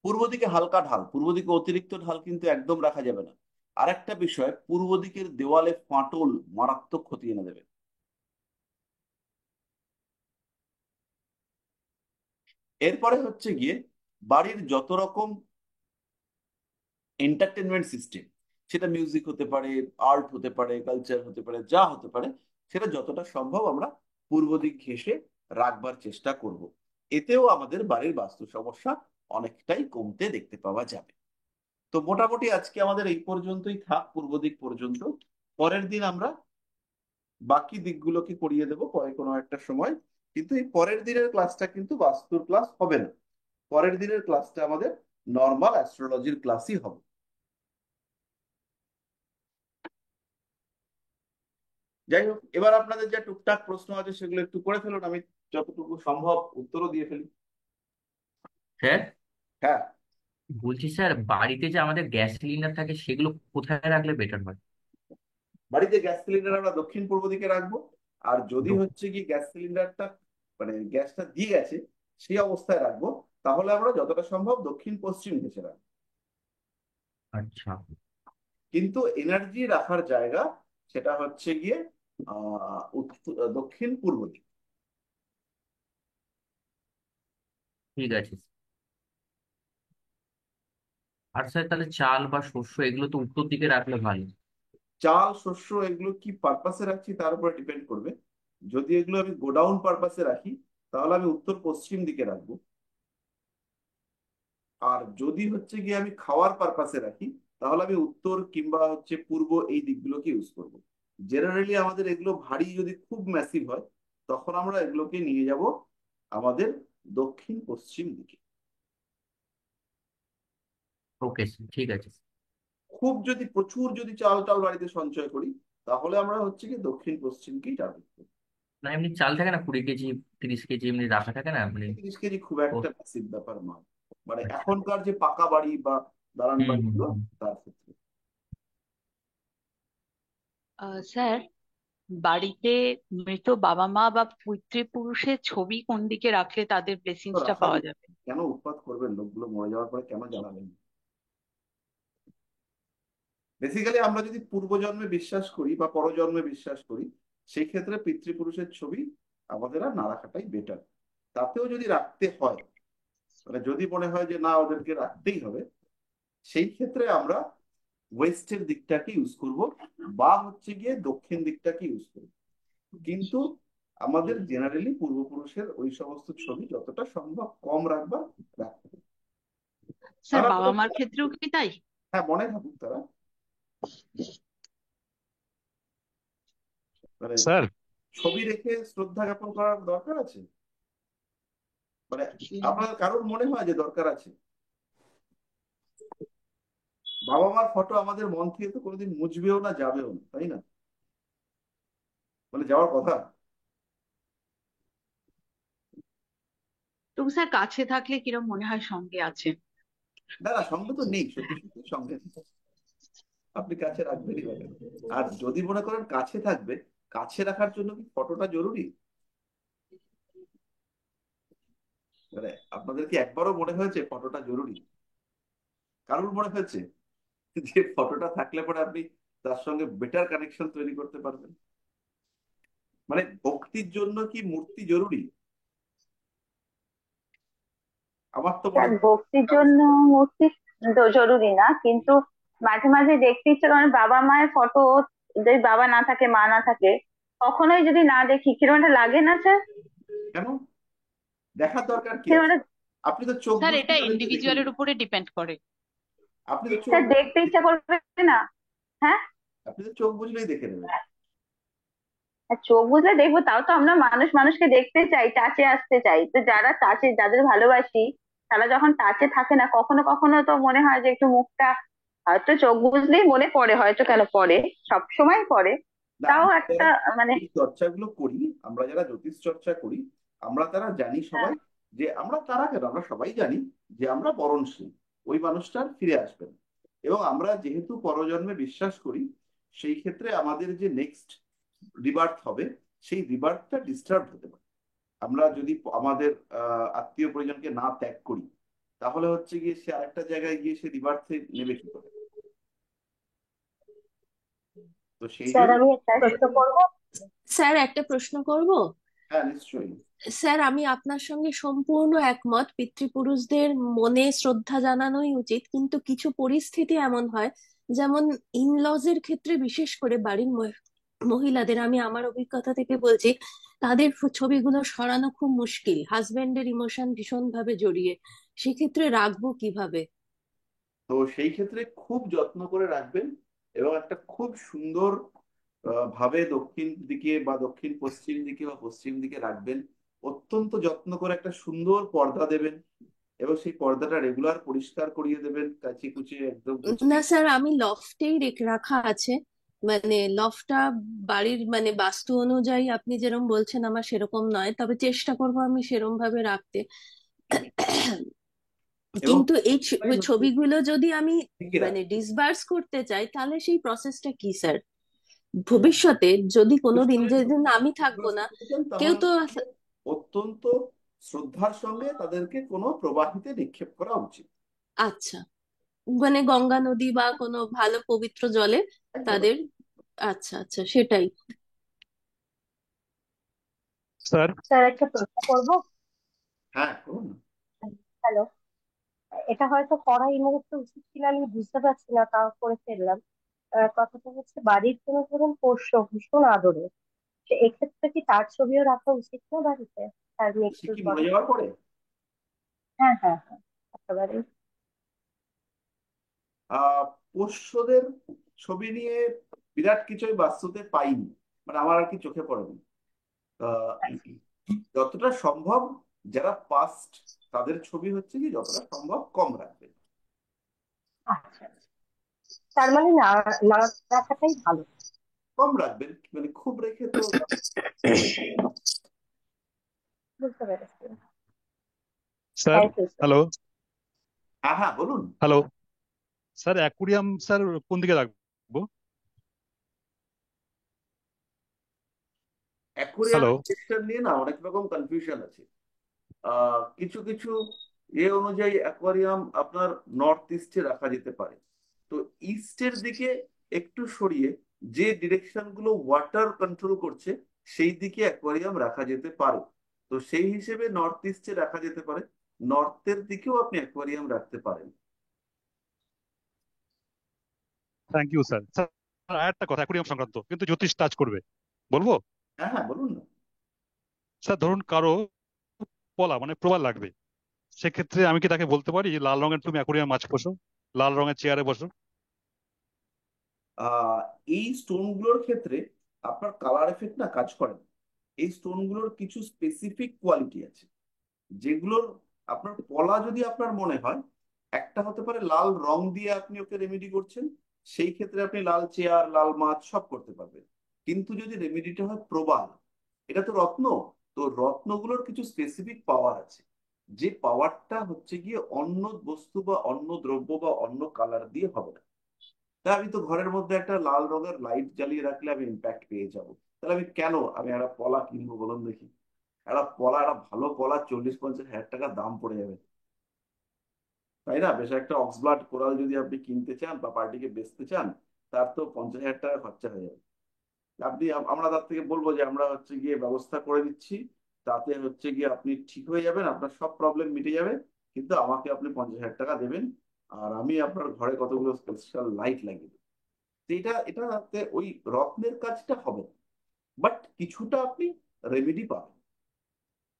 পূর্ব দিকে হালকা ঢাল, পূর্ব দিকে অতিরিক্ত ঢাল কিন্তু একদম রাখা যাবে না। আরেকটা বিষয়, পূর্ব দিকের দেওয়ালে ফাটল মারাত্মক ক্ষতি এনে দেবে। এরপরে হচ্ছে গিয়ে বাড়ির যত রকম এন্টারটেনমেন্ট সিস্টেম, সেটা মিউজিক হতে পারে, আর্ট হতে পারে, কালচার হতে পারে, যা হতে পারে, সেটা যতটা সম্ভব আমরা পূর্ব দিক ঘেঁষে রাখবার চেষ্টা করব। এতেও আমাদের বাড়ির বাস্তু সমস্যা অনেকটাই কমতে দেখতে পাওয়া যাবে। তো মোটামুটি আজকে আমাদের এই পর্যন্তই থাক, পূর্ব দিক পর্যন্ত। পরের দিন আমরা বাকি দিকগুলোকে করিয়ে দেবো পরে কোনো একটা সময়। কিন্তু এই পরের দিনের ক্লাসটা কিন্তু বাস্তুর ক্লাস হবে না, পরের দিনের ক্লাসটা আমাদের নর্মাল অ্যাস্ট্রোলজির ক্লাসই হবে। যাই হোক, এবার আপনাদের যা টুকটাক প্রশ্ন আছে সেগুলো একটু করে ফেলুন, আমি যতটুকু সম্ভব উত্তরও দিয়ে ফেলি। স্যার, হ্যাঁ। বলছি স্যার, বাড়িতে যে আমাদের গ্যাস সিলিন্ডার থাকে সেগুলো কোথায় রাখলে বেটার হয়? বাড়িতে গ্যাস সিলিন্ডার আমরা দক্ষিণ পূর্ব দিকে রাখবো। আর যদি দো- হচ্ছে কি গ্যাস সিলিন্ডারটা মানে গ্যাসটা দিয়ে গেছে সেই অবস্থায় রাখবো, তাহলে আমরা যতটা সম্ভব দক্ষিণ পশ্চিম ঘেঁষে রাখবো। আচ্ছা, কিন্তু এনার্জি রাখার জায়গা সেটা হচ্ছে গিয়ে দক্ষিণ পূর্ব দিক। ঠিক আছে। আর স্যার, তাহলে চাল বা শস্য এগুলো তো উত্তর দিকে রাখলে ভালো। চাল, শস্য, এগুলো কি পারপাসে রাখছি তার উপরে ডিপেন্ড করবে। যদি এগুলো আমি গোডাউন পারপাসে রাখি তাহলে আমি উত্তর পশ্চিম দিকে রাখবো। আর যদি হচ্ছে গিয়ে আমি খাওয়ার পারপাসে রাখি তাহলে আমি উত্তর কিংবা হচ্ছে পূর্ব, এই দিকগুলোকে ইউজ করব। জেনারেলি আমাদের এগুলো ভারী যদি খুব ম্যাসিভ হয় তখন আমরা এগুলোকে নিয়ে যাব আমাদের দক্ষিণ পশ্চিম দিকে। ওকে স্যার, ঠিক আছে। খুব যদি প্রচুর যদি চাল টাল বাড়িতে সঞ্চয় করি তাহলে আমরা হচ্ছে কি দক্ষিণ পশ্চিমকেই টার্গেট করি। না, এমনি চাল থাকে না, 20 কেজি 30 কেজি এমনি রাখা থাকে না মানে। 30 কেজি খুব ও, একটা ম্যাসিভ ব্যাপার নয়, মানে আচ্ছা। এখনকার যে পাকা বাড়ি বা দালান হুম হুম বাড়িগুলো হুম। তার ক্ষেত্রে। স্যার, বাড়িতে মৃত বাবা মা বা পিতৃপুরুষের ছবি কোন দিকে রাখলে তাদের তো ব্লেসিংসটা রাখাই, পাওয়া যাবে? কেন উৎপাত করবেন, লোকগুলো মরে যাওয়ার পরে কেন জানাবেন? বেসিক্যালি আমরা যদি পূর্বজন্মে বিশ্বাস করি বা পরজন্মে বিশ্বাস করি, সেই ক্ষেত্রে পিতৃপুরুষের ছবি আমাদের আর না রাখাটাই বেটার। তাতেও যদি রাখতে হয়, মানে যদি মনে হয় যে না ওদেরকে রাখতেই হবে, সেই ক্ষেত্রে আমরা ওয়েস্টের দিকটাকে ইউজ করব, বা হচ্ছে গিয়ে দক্ষিণ দিকটাকে ইউজ করব। কিন্তু আমাদের জেনারেলি পূর্বপুরুষের ওই সমস্ত ছবি যতটা সম্ভব কম রাখতে হবে। স্যার তারা বাবা আমাদের, মার ক্ষেত্রেও কি তাই? হ্যাঁ, মনে থাকুক তারা, মানে স্যার ছবি রেখে শ্রদ্ধা জ্ঞাপন করার দরকার আছে? মানে আপনার কারোর মনে হয় যে দরকার আছে? বাবা মার ফটো আমাদের মন থেকে তো কোনোদিন মুছবেও না, যাবেও না, তাই না? মানে যাওয়ার কথা। তবু স্যার কাছে থাকলে কিরম মনে হয় সঙ্গে আছে। না না, সঙ্গে তো নেই, সত্যি সত্যি সঙ্গে নেই। আপনি কাছে রাখবেনই বা কেন? আর যদি মনে করেন কাছে থাকবে, কাছে রাখার জন্য কি ফটোটা জরুরি? মানে আপনাদের কি একবারও মনে হয়েছে ফটোটা জরুরি? কারোর মনে হয়েছে যে ফটোটা থাকলে পরে আপনি তার সঙ্গে বেটার কানেকশন তৈরি করতে পারবেন? মানে ভক্তির জন্য কি মূর্তি জরুরি? আমার তো মনে স্যার ভক্তির জন্য মূর্তি জরুরি না, কিন্তু মাঝে মাঝে দেখতে ইচ্ছে করে, বাবা মায়ের ফটো যদি বাবা না থাকে মা না থাকে, কখনোই যদি না দেখি কিরকম একটা লাগে না স্যার? কেন দেখার দরকার কি কিরকম আছে? একটা, আপনি তো চোখ স্যার বুঝে এটা তাদেরকে দেখে ইন্ডিভিজুয়ালের নেবেন। উপরে ডিপেন্ড করে। আপনি তো চোখ স্যার দেখতে ইচ্ছা করবে না? হ্যাঁ, আপনি তো চোখ বুঝলেই দেখে নেবেন। আর চোখ বুঝলে দেখবো, তাও তো আমরা মানুষ মানুষকে দেখতে চাই, টাচে আসতে চাই। তো যারা টাচে, যাদের ভালোবাসি, তারা যখন টাচে থাকে না, কখনো কখনো তো মনে হয় যে একটু মুখটা, হয়তো চোখ বুঝলেই মনে পড়ে, হয়তো কেন পড়ে, সব সময় পড়ে, না, তাও আমরা একটা যারা মানে। এই চর্চাগুলো করি, আমরা যারা জ্যোতিষ চর্চা করি, আমরা তারা জানি হ্যাঁ, সবাই যে আমরা তারা কেন, আমরা সবাই জানি যে আমরা মরণশীল, ওই মানুষটা আর ফিরে আসবে না। এবং আমরা যেহেতু পরজন্মে বিশ্বাস করি, সেই ক্ষেত্রে আমাদের যে নেক্সট রিবার্থ হবে, সেই রিবার্থটা ডিস্টার্ব হতে পারে। আমরা যদি আমাদের আত্মীয় পরিজনকে না ত্যাগ করি, তাহলে হচ্ছে গিয়ে সে আরেকটা জায়গায় গিয়ে সে রিবার্থে নেবে কি করে? তো সেই স্যার জন্য, আমি একটা প্রশ্ন করবো? স্যার একটা প্রশ্ন করব। হ্যাঁ নিশ্চয়ই। স্যার আমি আপনার সঙ্গে সম্পূর্ণ একমত, পিতৃপুরুষদের মনে শ্রদ্ধা জানানোই উচিত, কিন্তু কিছু পরিস্থিতি এমন হয়, যেমন ইনলজ এর ক্ষেত্রে বিশেষ করে বাড়ির মহিলাদের, আমি আমার অভিজ্ঞতা থেকে বলছি, তাদের ছবিগুলো সরানো খুব মুশকিল, হাজবেন্ডের ইমোশন ভীষণ ভাবে জড়িয়ে, সেক্ষেত্রে রাখবো কিভাবে? তো সেই ক্ষেত্রে খুব যত্ন করে রাখবেন, এবং একটা খুব সুন্দর ভাবে দক্ষিণ দিকে বা দক্ষিণ পশ্চিম দিকে বা পশ্চিম দিকে রাখবেন। অত্যন্ত যত্ন করে একটা সুন্দর পর্দা দেবেন, এবং সেই পর্দাটা রেগুলার পরিষ্কার করিয়ে দেবেন, কাচি কুচি একদম না গুছিয়ে। স্যার, আমি লফটেই রাখা আছে, মানে লফটটা বাড়ির মানে বাস্তু অনুযায়ী আপনি যেরকম বলছেন আমার সেরকম নয়, তবে চেষ্টা করব আমি সেরকম ভাবে রাখতে। এবং কিন্তু এই সবটাই হচ্ছে ছবিগুলো যদি আমি টিকে মানে রাখবেন। ডিসবার্স করতে চাই, তাহলে সেই প্রসেসটা কি স্যার? ভবিষ্যতে যদি কোনোদিন, ভবিষ্যতে যেদিন যদি আমি থাকবো discuss না, করতে চান, কেউ তাহলে তো, হচ্ছে অত্যন্ত শ্রদ্ধার সঙ্গে তাদেরকে কোনো প্রবাহিতে নিক্ষেপ করা উচিত। আচ্ছা, মানে গঙ্গা নদী বা কোনো ভালো পবিত্র জলে একেবারে। তাদের, আচ্ছা আচ্ছা সেটাই। স্যার স্যার একটা প্রশ্ন করবো? হ্যাঁ করুন। হ্যালো, এটা হয়তো করা এই মুহূর্তে উচিত কিনা আমি বুঝতে পারছি না, তাও করে ফেললাম। কথাটা হচ্ছে, বাড়ির কোনো ধরুন পোষ্য ভীষণ আদরে, এক্ষেত্রে কি তার ছবিও রাখা উচিত না বাড়িতে তার সে মৃত্যুর কি পরে? মরে যাওয়ার পরে? হ্যাঁ হ্যাঁ হ্যাঁ, একেবারে। পোষ্যদের ছবি নিয়ে বিরাট কিছুই বাস্তুতে পাইনি, মানে আমার আর কি চোখে পড়েনি। আহ, যতটা সম্ভব যারা পাস্ট, তাদের ছবি হচ্ছে কি যতটা সম্ভব কম রাখবে। আচ্ছা আচ্ছা। তার মানে না, না রাখাটাই ভালো। কম রাখবেন, মানে খুব রেখে তো। বুঝতে পেরেছি। Sir thank you sir. Hello হ্যাঁ হ্যাঁ বলুন। হ্যালো স্যার অ্যাকুরিয়াম স্যার কোন দিকে রাখবো? হ্যালো অ্যাকুরিয়ামের সিস্টেম নিয়ে না অনেক রকম কনফিউশন আছে। কিছু কিছু অনুযায়ী অ্যাকোয়ারিয়াম আপনার নর্থ ইস্টে রাখা যেতে পারে, তো ইস্টের দিকে একটু সরিয়ে যে ডিরেকশন গুলো ওয়াটার কন্ট্রোল করছে সেই দিকে অ্যাকোয়ারিয়াম রাখা যেতে পারে। তো সেই হিসেবে নর্থ ইস্টে রাখা যেতে পারে, নর্থের দিকেও আপনি অ্যাকোয়ারিয়াম রাখতে পারেন। Thank you sir. স্যার আর একটা কথা অ্যাকুরিয়াম সংক্রান্ত, কিন্তু জ্যোতিষ টাচ করবে, বলবো? হ্যাঁ হ্যাঁ, বলুন না। স্যার ধরুন কারো পলা মানে প্রবাল লাগবে, সেক্ষেত্রে আমি কি তাকে বলতে পারি যে লাল রঙের তুমি অ্যাকুরিয়াম মাছ বসো, লাল রঙের চেয়ারে বসো? আহ এই স্টোনগুলোর ক্ষেত্রে আপনার কালার এফেক্ট না কাজ করে না। এই স্টোনগুলোর কিছু স্পেসিফিক কোয়ালিটি আছে যেগুলোর আপনার পলা যদি আপনার মনে হয়, একটা হতে পারে লাল রং দিয়ে আপনি ওকে রেমেডি করছেন, সেই ক্ষেত্রে আপনি লাল চেয়ার লাল মাছ সব করতে পারবেন। কিন্তু যদি রেমেডিটা হয় প্রবাল, এটা তো রত্ন, তো রত্নগুলোর কিছু স্পেসিফিক পাওয়ার আছে, যে পাওয়ারটা হচ্ছে গিয়ে অন্য বস্তু বা অন্য দ্রব্য বা অন্য কালার দিয়ে হবে না। তা আমি তো ঘরের মধ্যে একটা লাল রঙের লাইট জ্বালিয়ে রাখলে আমি ইম্প্যাক্ট পেয়ে যাব, তাহলে আমি কেন আমি একটা পলা কিনবো বলুন দেখি? একটা পলা, একটা ভালো পলা 40-50 হাজার টাকা দাম পড়ে যাবে, তাই না? বেশ একটা অক্সব্লাড কোরাল যদি আপনি কিনতে চান বা পার্টিকে বেচতে চান, তার তো 50 হাজার টাকা খরচা হয়ে যাবে। আপনি আমরা তার থেকে বলবো যে আমরা হচ্ছে গিয়ে ব্যবস্থা করে দিচ্ছি, তাতে হচ্ছে গিয়ে আপনি ঠিক হয়ে যাবেন, আপনার সব প্রবলেম মিটে যাবে, কিন্তু আমাকে আপনি 50 হাজার টাকা দেবেন, আর আমি আপনার ঘরে কতগুলো স্পেশাল লাইট লাগিয়ে দেবো। তো এটাতে ওই রত্নের কাজটা হবে না, বাট কিছুটা আপনি রেমেডি পাবেন,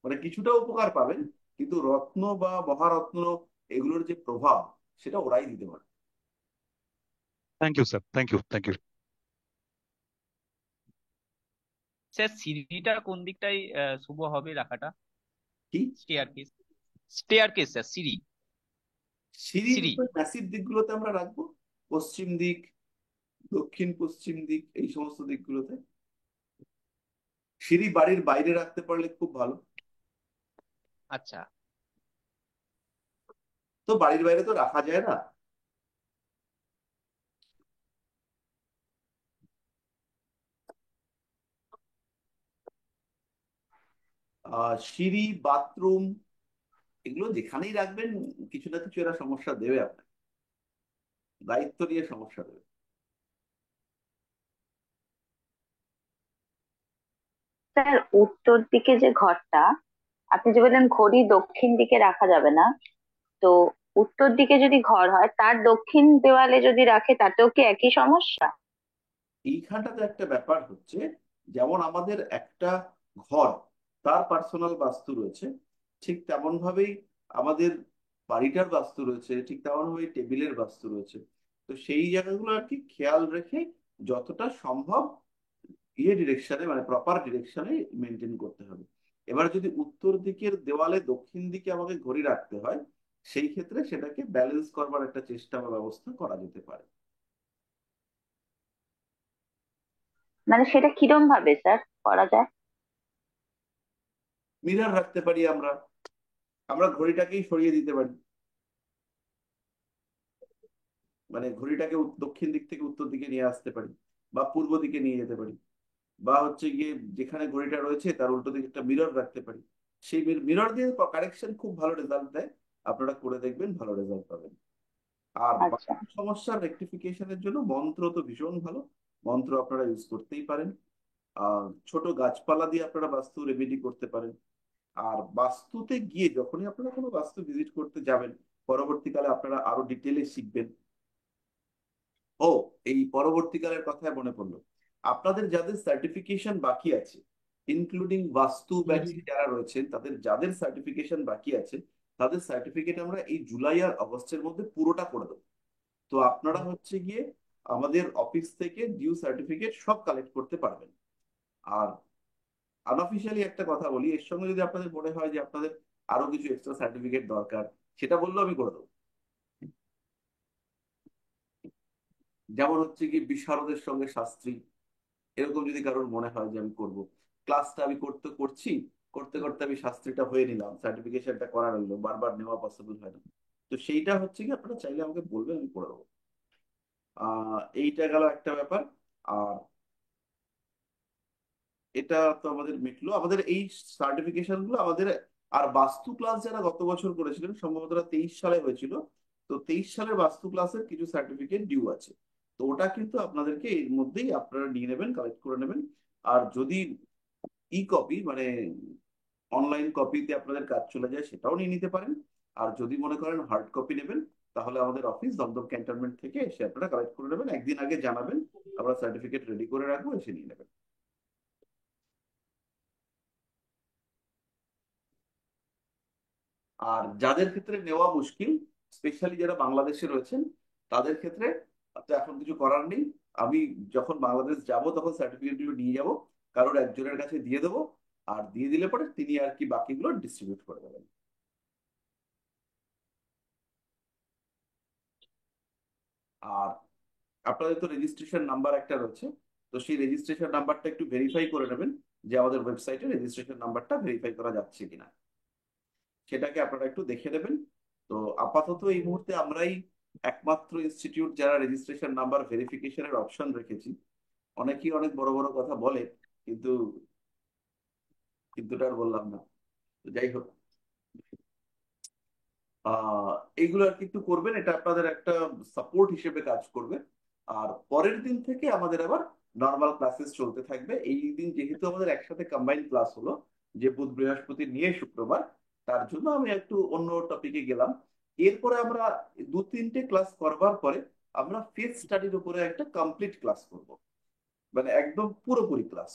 মানে কিছুটা উপকার পাবেন, কিন্তু রত্ন বা মহারত্ন এগুলোর যে প্রভাব সেটা ওরাই দিতে পারে। Thank you sir, thank you, thank you. Sir সিঁড়িটা কোন দিকটাই শুভ হবে রাখাটা? কি? Staircase, staircase sir, সিঁড়ি, সিঁড়ি সিঁড়ি। ম্যাসিভ দিকগুলোতে আমরা রাখবো, পশ্চিম দিক, দক্ষিণ পশ্চিম দিক, এই সমস্ত দিকগুলোতে। সিঁড়ি বাড়ির বাইরে রাখতে পারলে খুব ভালো। আচ্ছা। তো বাড়ির বাইরে তো রাখা যায় না। সিঁড়ি, বাথরুম, এগুলো যেখানেই রাখবেন কিছু না কিছু এরা সমস্যা দেবে আপনাকে, দায়িত্ব নিয়ে সমস্যা দেবে। স্যার উত্তর দিকে যে ঘরটা, আপনি যে বললেন ঘড়ি দক্ষিণ দিকে রাখা যাবে না, তো উত্তর দিকে যদি ঘর হয় তার দক্ষিণ দেওয়ালে যদি রাখে তাতেও কি একই সমস্যা? এইখানটাতে একটা ব্যাপার হচ্ছে, যেমন আমাদের একটা ঘর তার পার্সোনাল বাস্তু রয়েছে, ঠিক তেমন ভাবেই আমাদের বাড়িটার বাস্তু রয়েছে, ঠিক তেমন ভাবেই টেবিলের বাস্তু রয়েছে। তো সেই জায়গাগুলো আর কি খেয়াল রেখে যতটা সম্ভব ডিরেকশনে মানে প্রপার ডিরেকশনে মেনটেন করতে হবে। এবার যদি উত্তর দিকের দেওয়ালে দক্ষিণ দিকে আমাকে ঘড়ি রাখতে হয়, সেই ক্ষেত্রে সেটাকে ব্যালেন্স করবার একটা চেষ্টা বা ব্যবস্থা করা যেতে পারে। মানে সেটা কিরম ভাবে স্যার করা যায়? মিরর রাখতে পারি আমরা, আমরা ঘড়িটাকেই সরিয়ে দিতে পারি, মানে ঘড়িটাকে দক্ষিণ দিক থেকে উত্তর দিকে নিয়ে আসতে পারি, বা পূর্ব দিকে নিয়ে যেতে পারি, বা হচ্ছে গিয়ে যেখানে ঘড়িটা রয়েছে তার উল্টো দিকে একটা মিরর রাখতে পারি। সেই মিরর দিয়ে কারেকশন খুব ভালো রেজাল্ট দেয়, আপনারা করে দেখবেন, ভালো রেজাল্ট পাবেন। আর আচ্ছা। বাস্তু সমস্যার রেকটিফিকেশনের জন্য মন্ত্র তো ভীষণ ভালো, মন্ত্র আপনারা ইউজ করতেই পারেন। ছোট গাছপালা দিয়ে আপনারা বাস্তু রেমেডি করতে পারেন। আর বাস্তুতে গিয়ে যখনই আপনারা কোনো বাস্তু ভিজিট করতে যাবেন, পরবর্তীকালে আপনারা আরো ডিটেলে শিখবেন। ও, এই পরবর্তীকালের কথায় মনে পড়লো, আপনাদের যাদের সার্টিফিকেশন বাকি আছে, ইনক্লুডিং বাস্তু ব্যাচে যারা রয়েছেন, তাদের যাদের সার্টিফিকেশন বাকি আছে, তাদের সার্টিফিকেট আমরা এই জুলাই আর আগস্টের মধ্যে পুরোটা করে দেবো। তো আপনারা হচ্ছে গিয়ে আমাদের অফিস থেকে ডিউ সার্টিফিকেট সব কালেক্ট করতে পারবেন। আর আনঅফিসিয়ালি একটা কথা বলি, এর সঙ্গে যদি আপনাদের মনে হয় যে আপনাদের আরো কিছু এক্সট্রা সার্টিফিকেট দরকার, সেটা বললেও আমি করে দেবো। যেমন হচ্ছে কি বিশারদের সঙ্গে শাস্ত্রী, এরকম যদি কারোর মনে হয় যে আমি করব, ক্লাসটা আমি করতে করছি, করতে করতে আমি শাস্ত্রীটা হয়ে নিলাম, সার্টিফিকেশনটা করা রইলো, বারবার নেওয়া পসিবল হয় না, তো সেইটা হচ্ছে কি আপনারা চাইলে আমাকে বলবেন, আমি করে দেবো। এইটা গেল একটা ব্যাপার। আর এটা তো আমাদের মিটলো, আমাদের এই সার্টিফিকেশন গুলো আমাদের। আর বাস্তু ক্লাস যারা গত বছর করেছিলেন, সম্ভবত 23 সালে হয়েছিল, তো 23 সালের বাস্তু ক্লাসের কিছু সার্টিফিকেট ডিউ আছে, তো ওটা কিন্তু আপনাদেরকে এর মধ্যেই আপনারা নিয়ে নেবেন, কালেক্ট করে নেবেন। আর যদি ই কপি মানে অনলাইন কপিতে আপনাদের কাজ চলে যায়, সেটাও নিয়ে নিতে পারেন। আর যদি মনে করেন হার্ড কপি নেবেন, তাহলে আমাদের অফিস দমদম ক্যান্টনমেন্ট থেকে এসে আপনারা কালেক্ট করে নেবেন, একদিন আগে জানাবেন, আমরা সার্টিফিকেট রেডি করে রাখবো, এসে নিয়ে নেবেন। আর যাদের ক্ষেত্রে নেওয়া মুশকিল, স্পেশালি যারা বাংলাদেশে রয়েছেন, তাদের ক্ষেত্রে তো এখন কিছু করার নেই। আমি যখন বাংলাদেশ যাব তখন সার্টিফিকেট গুলো নিয়ে যাব, কারোর একজনের কাছে দিয়ে দেবো, আর দিয়ে দিলে পরে তিনি আর কি বাকিগুলো ডিস্ট্রিবিউট করে দেবেন। আর আপনাদের তো রেজিস্ট্রেশন নাম্বার একটা রয়েছে, তো সেই রেজিস্ট্রেশন নাম্বারটা একটু ভেরিফাই করে নেবেন যে আমাদের ওয়েবসাইটে রেজিস্ট্রেশন নাম্বারটা ভেরিফাই করা যাচ্ছে কিনা, সেটাকে আপনারা একটু দেখে নেবেন। তো আপাতত এই মুহূর্তে আমরাই একমাত্র ইনস্টিটিউট যারা রেজিস্ট্রেশন নাম্বার ভেরিফিকেশনের অপশন রেখেছি। অনেকেই অনেক বড় বড় কথা বলে, কিন্তু কিন্তু আর বললাম না। তো যাই হোক, আহ এইগুলো আর কি একটু করবেন, এটা আপনাদের একটা সাপোর্ট হিসেবে কাজ করবে। আর পরের দিন থেকে আমাদের আবার নর্মাল ক্লাসেস চলতে থাকবে। এই দিন যেহেতু আমাদের একসাথে কম্বাইন ক্লাস হলো, যে বুধ বৃহস্পতি নিয়ে শুক্রবার, তার জন্য আমি একটু অন্য টপিকে গেলাম। এরপরে আমরা 2-3টে ক্লাস করবার পরে আমরা ফেস স্টাডির উপরে একটা কমপ্লিট ক্লাস করব, মানে একদম পুরোপুরি ক্লাস,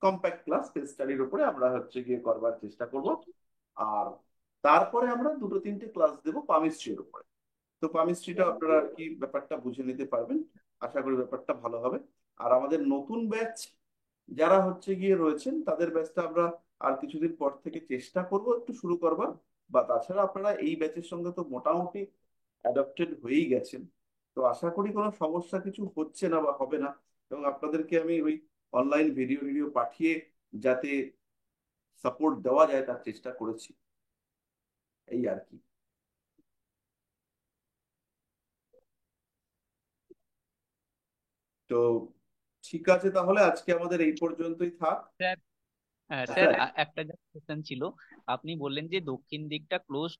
কম্প্যাক্ট ক্লাস ফেস স্টাডির উপরে আমরা হচ্ছে গিয়ে করবার চেষ্টা করব। আর তারপরে আমরা 2-3টে ক্লাস দেবো পামিস্ট্রির উপরে। তো পামিস্ট্রিটা আপনারা আর কি ব্যাপারটা বুঝে নিতে পারবেন, আশা করি ব্যাপারটা ভালো হবে। আর আমাদের নতুন ব্যাচ যারা হচ্ছে গিয়ে রয়েছেন, তাদের ব্যাচটা আমরা আর কিছুদিন পর থেকে চেষ্টা করব একটু শুরু করবার। বা তাছাড়া আপনারা এই ব্যাচের সঙ্গে তো মোটামুটি অ্যাডাপ্টেড হয়েই গেছেন, তো আশা করি কোনো সমস্যা কিছু হচ্ছে না বা হবে না। এবং আপনাদেরকে আমি ওই অনলাইন ভিডিও ভিডিও পাঠিয়ে যাতে সাপোর্ট দেওয়া যায় তার চেষ্টা করেছি, এই আর কি। তো ঠিক আছে, তাহলে আজকে আমাদের এই পর্যন্তই থাক। স্যার, স্যার স্যার, একটা কোশ্চেন ছিল। আপনি বললেন যে দক্ষিণ দিকটা ক্লোজ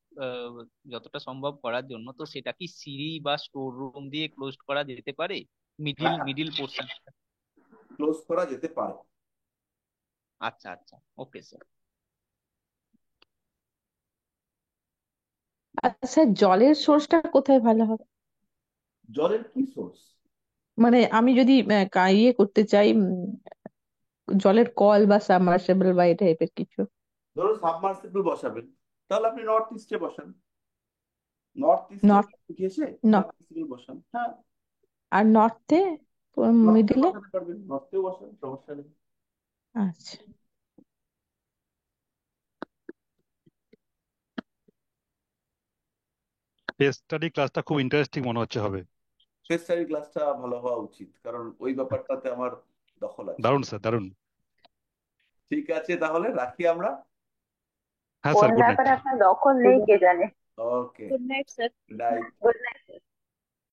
যতটা সম্ভব করার জন্য, তো সেটা কি সিঁড়ি বা স্টোর রুম দিয়ে ক্লোজ করা যেতে পারে? মিডিল হ্যাঁ, মিডিল পোর্শন। ক্লোজ করা যেতে পারে। আচ্ছা আচ্ছা, ওকে স্যার। আচ্ছা, জলের সোর্সটা কোথায় ভালো হবে? জলের কি সোর্স? মানে আমি যদি ইয়ে করতে চাই, জলের কল বা সাবমার্সিবল বা এই টাইপের কিছু। ধরুন সাবমার্সিবল বসাবেন, তাহলে আপনি নর্থ ইস্টে বসান, নর্থ ইস্টে নর্থ, ঘেসে সাবমার্সিবল বসান। হ্যাঁ, আর নর্থে, নর্থে মিডিলে। বসাতে পারবেন, নর্থেও বসান, সমস্যা নেই। আচ্ছা। কেস স্টাডি ক্লাসটা খুব ইন্টারেস্টিং মনে হচ্ছে হবে। ফেস স্টাডি ক্লাসটা ভালো হওয়া উচিত, কারণ ওই ব্যাপারটাতে আমার দখল আছে। দারুণ স্যার, দারুণ। ঠিক আছে, তাহলে রাখি আমরা। হ্যাঁ কোন স্যার, গুড নাইট। ব্যাপারে আপনার দখল নেই কে জানে। Okay, good night sir. Night. Good night.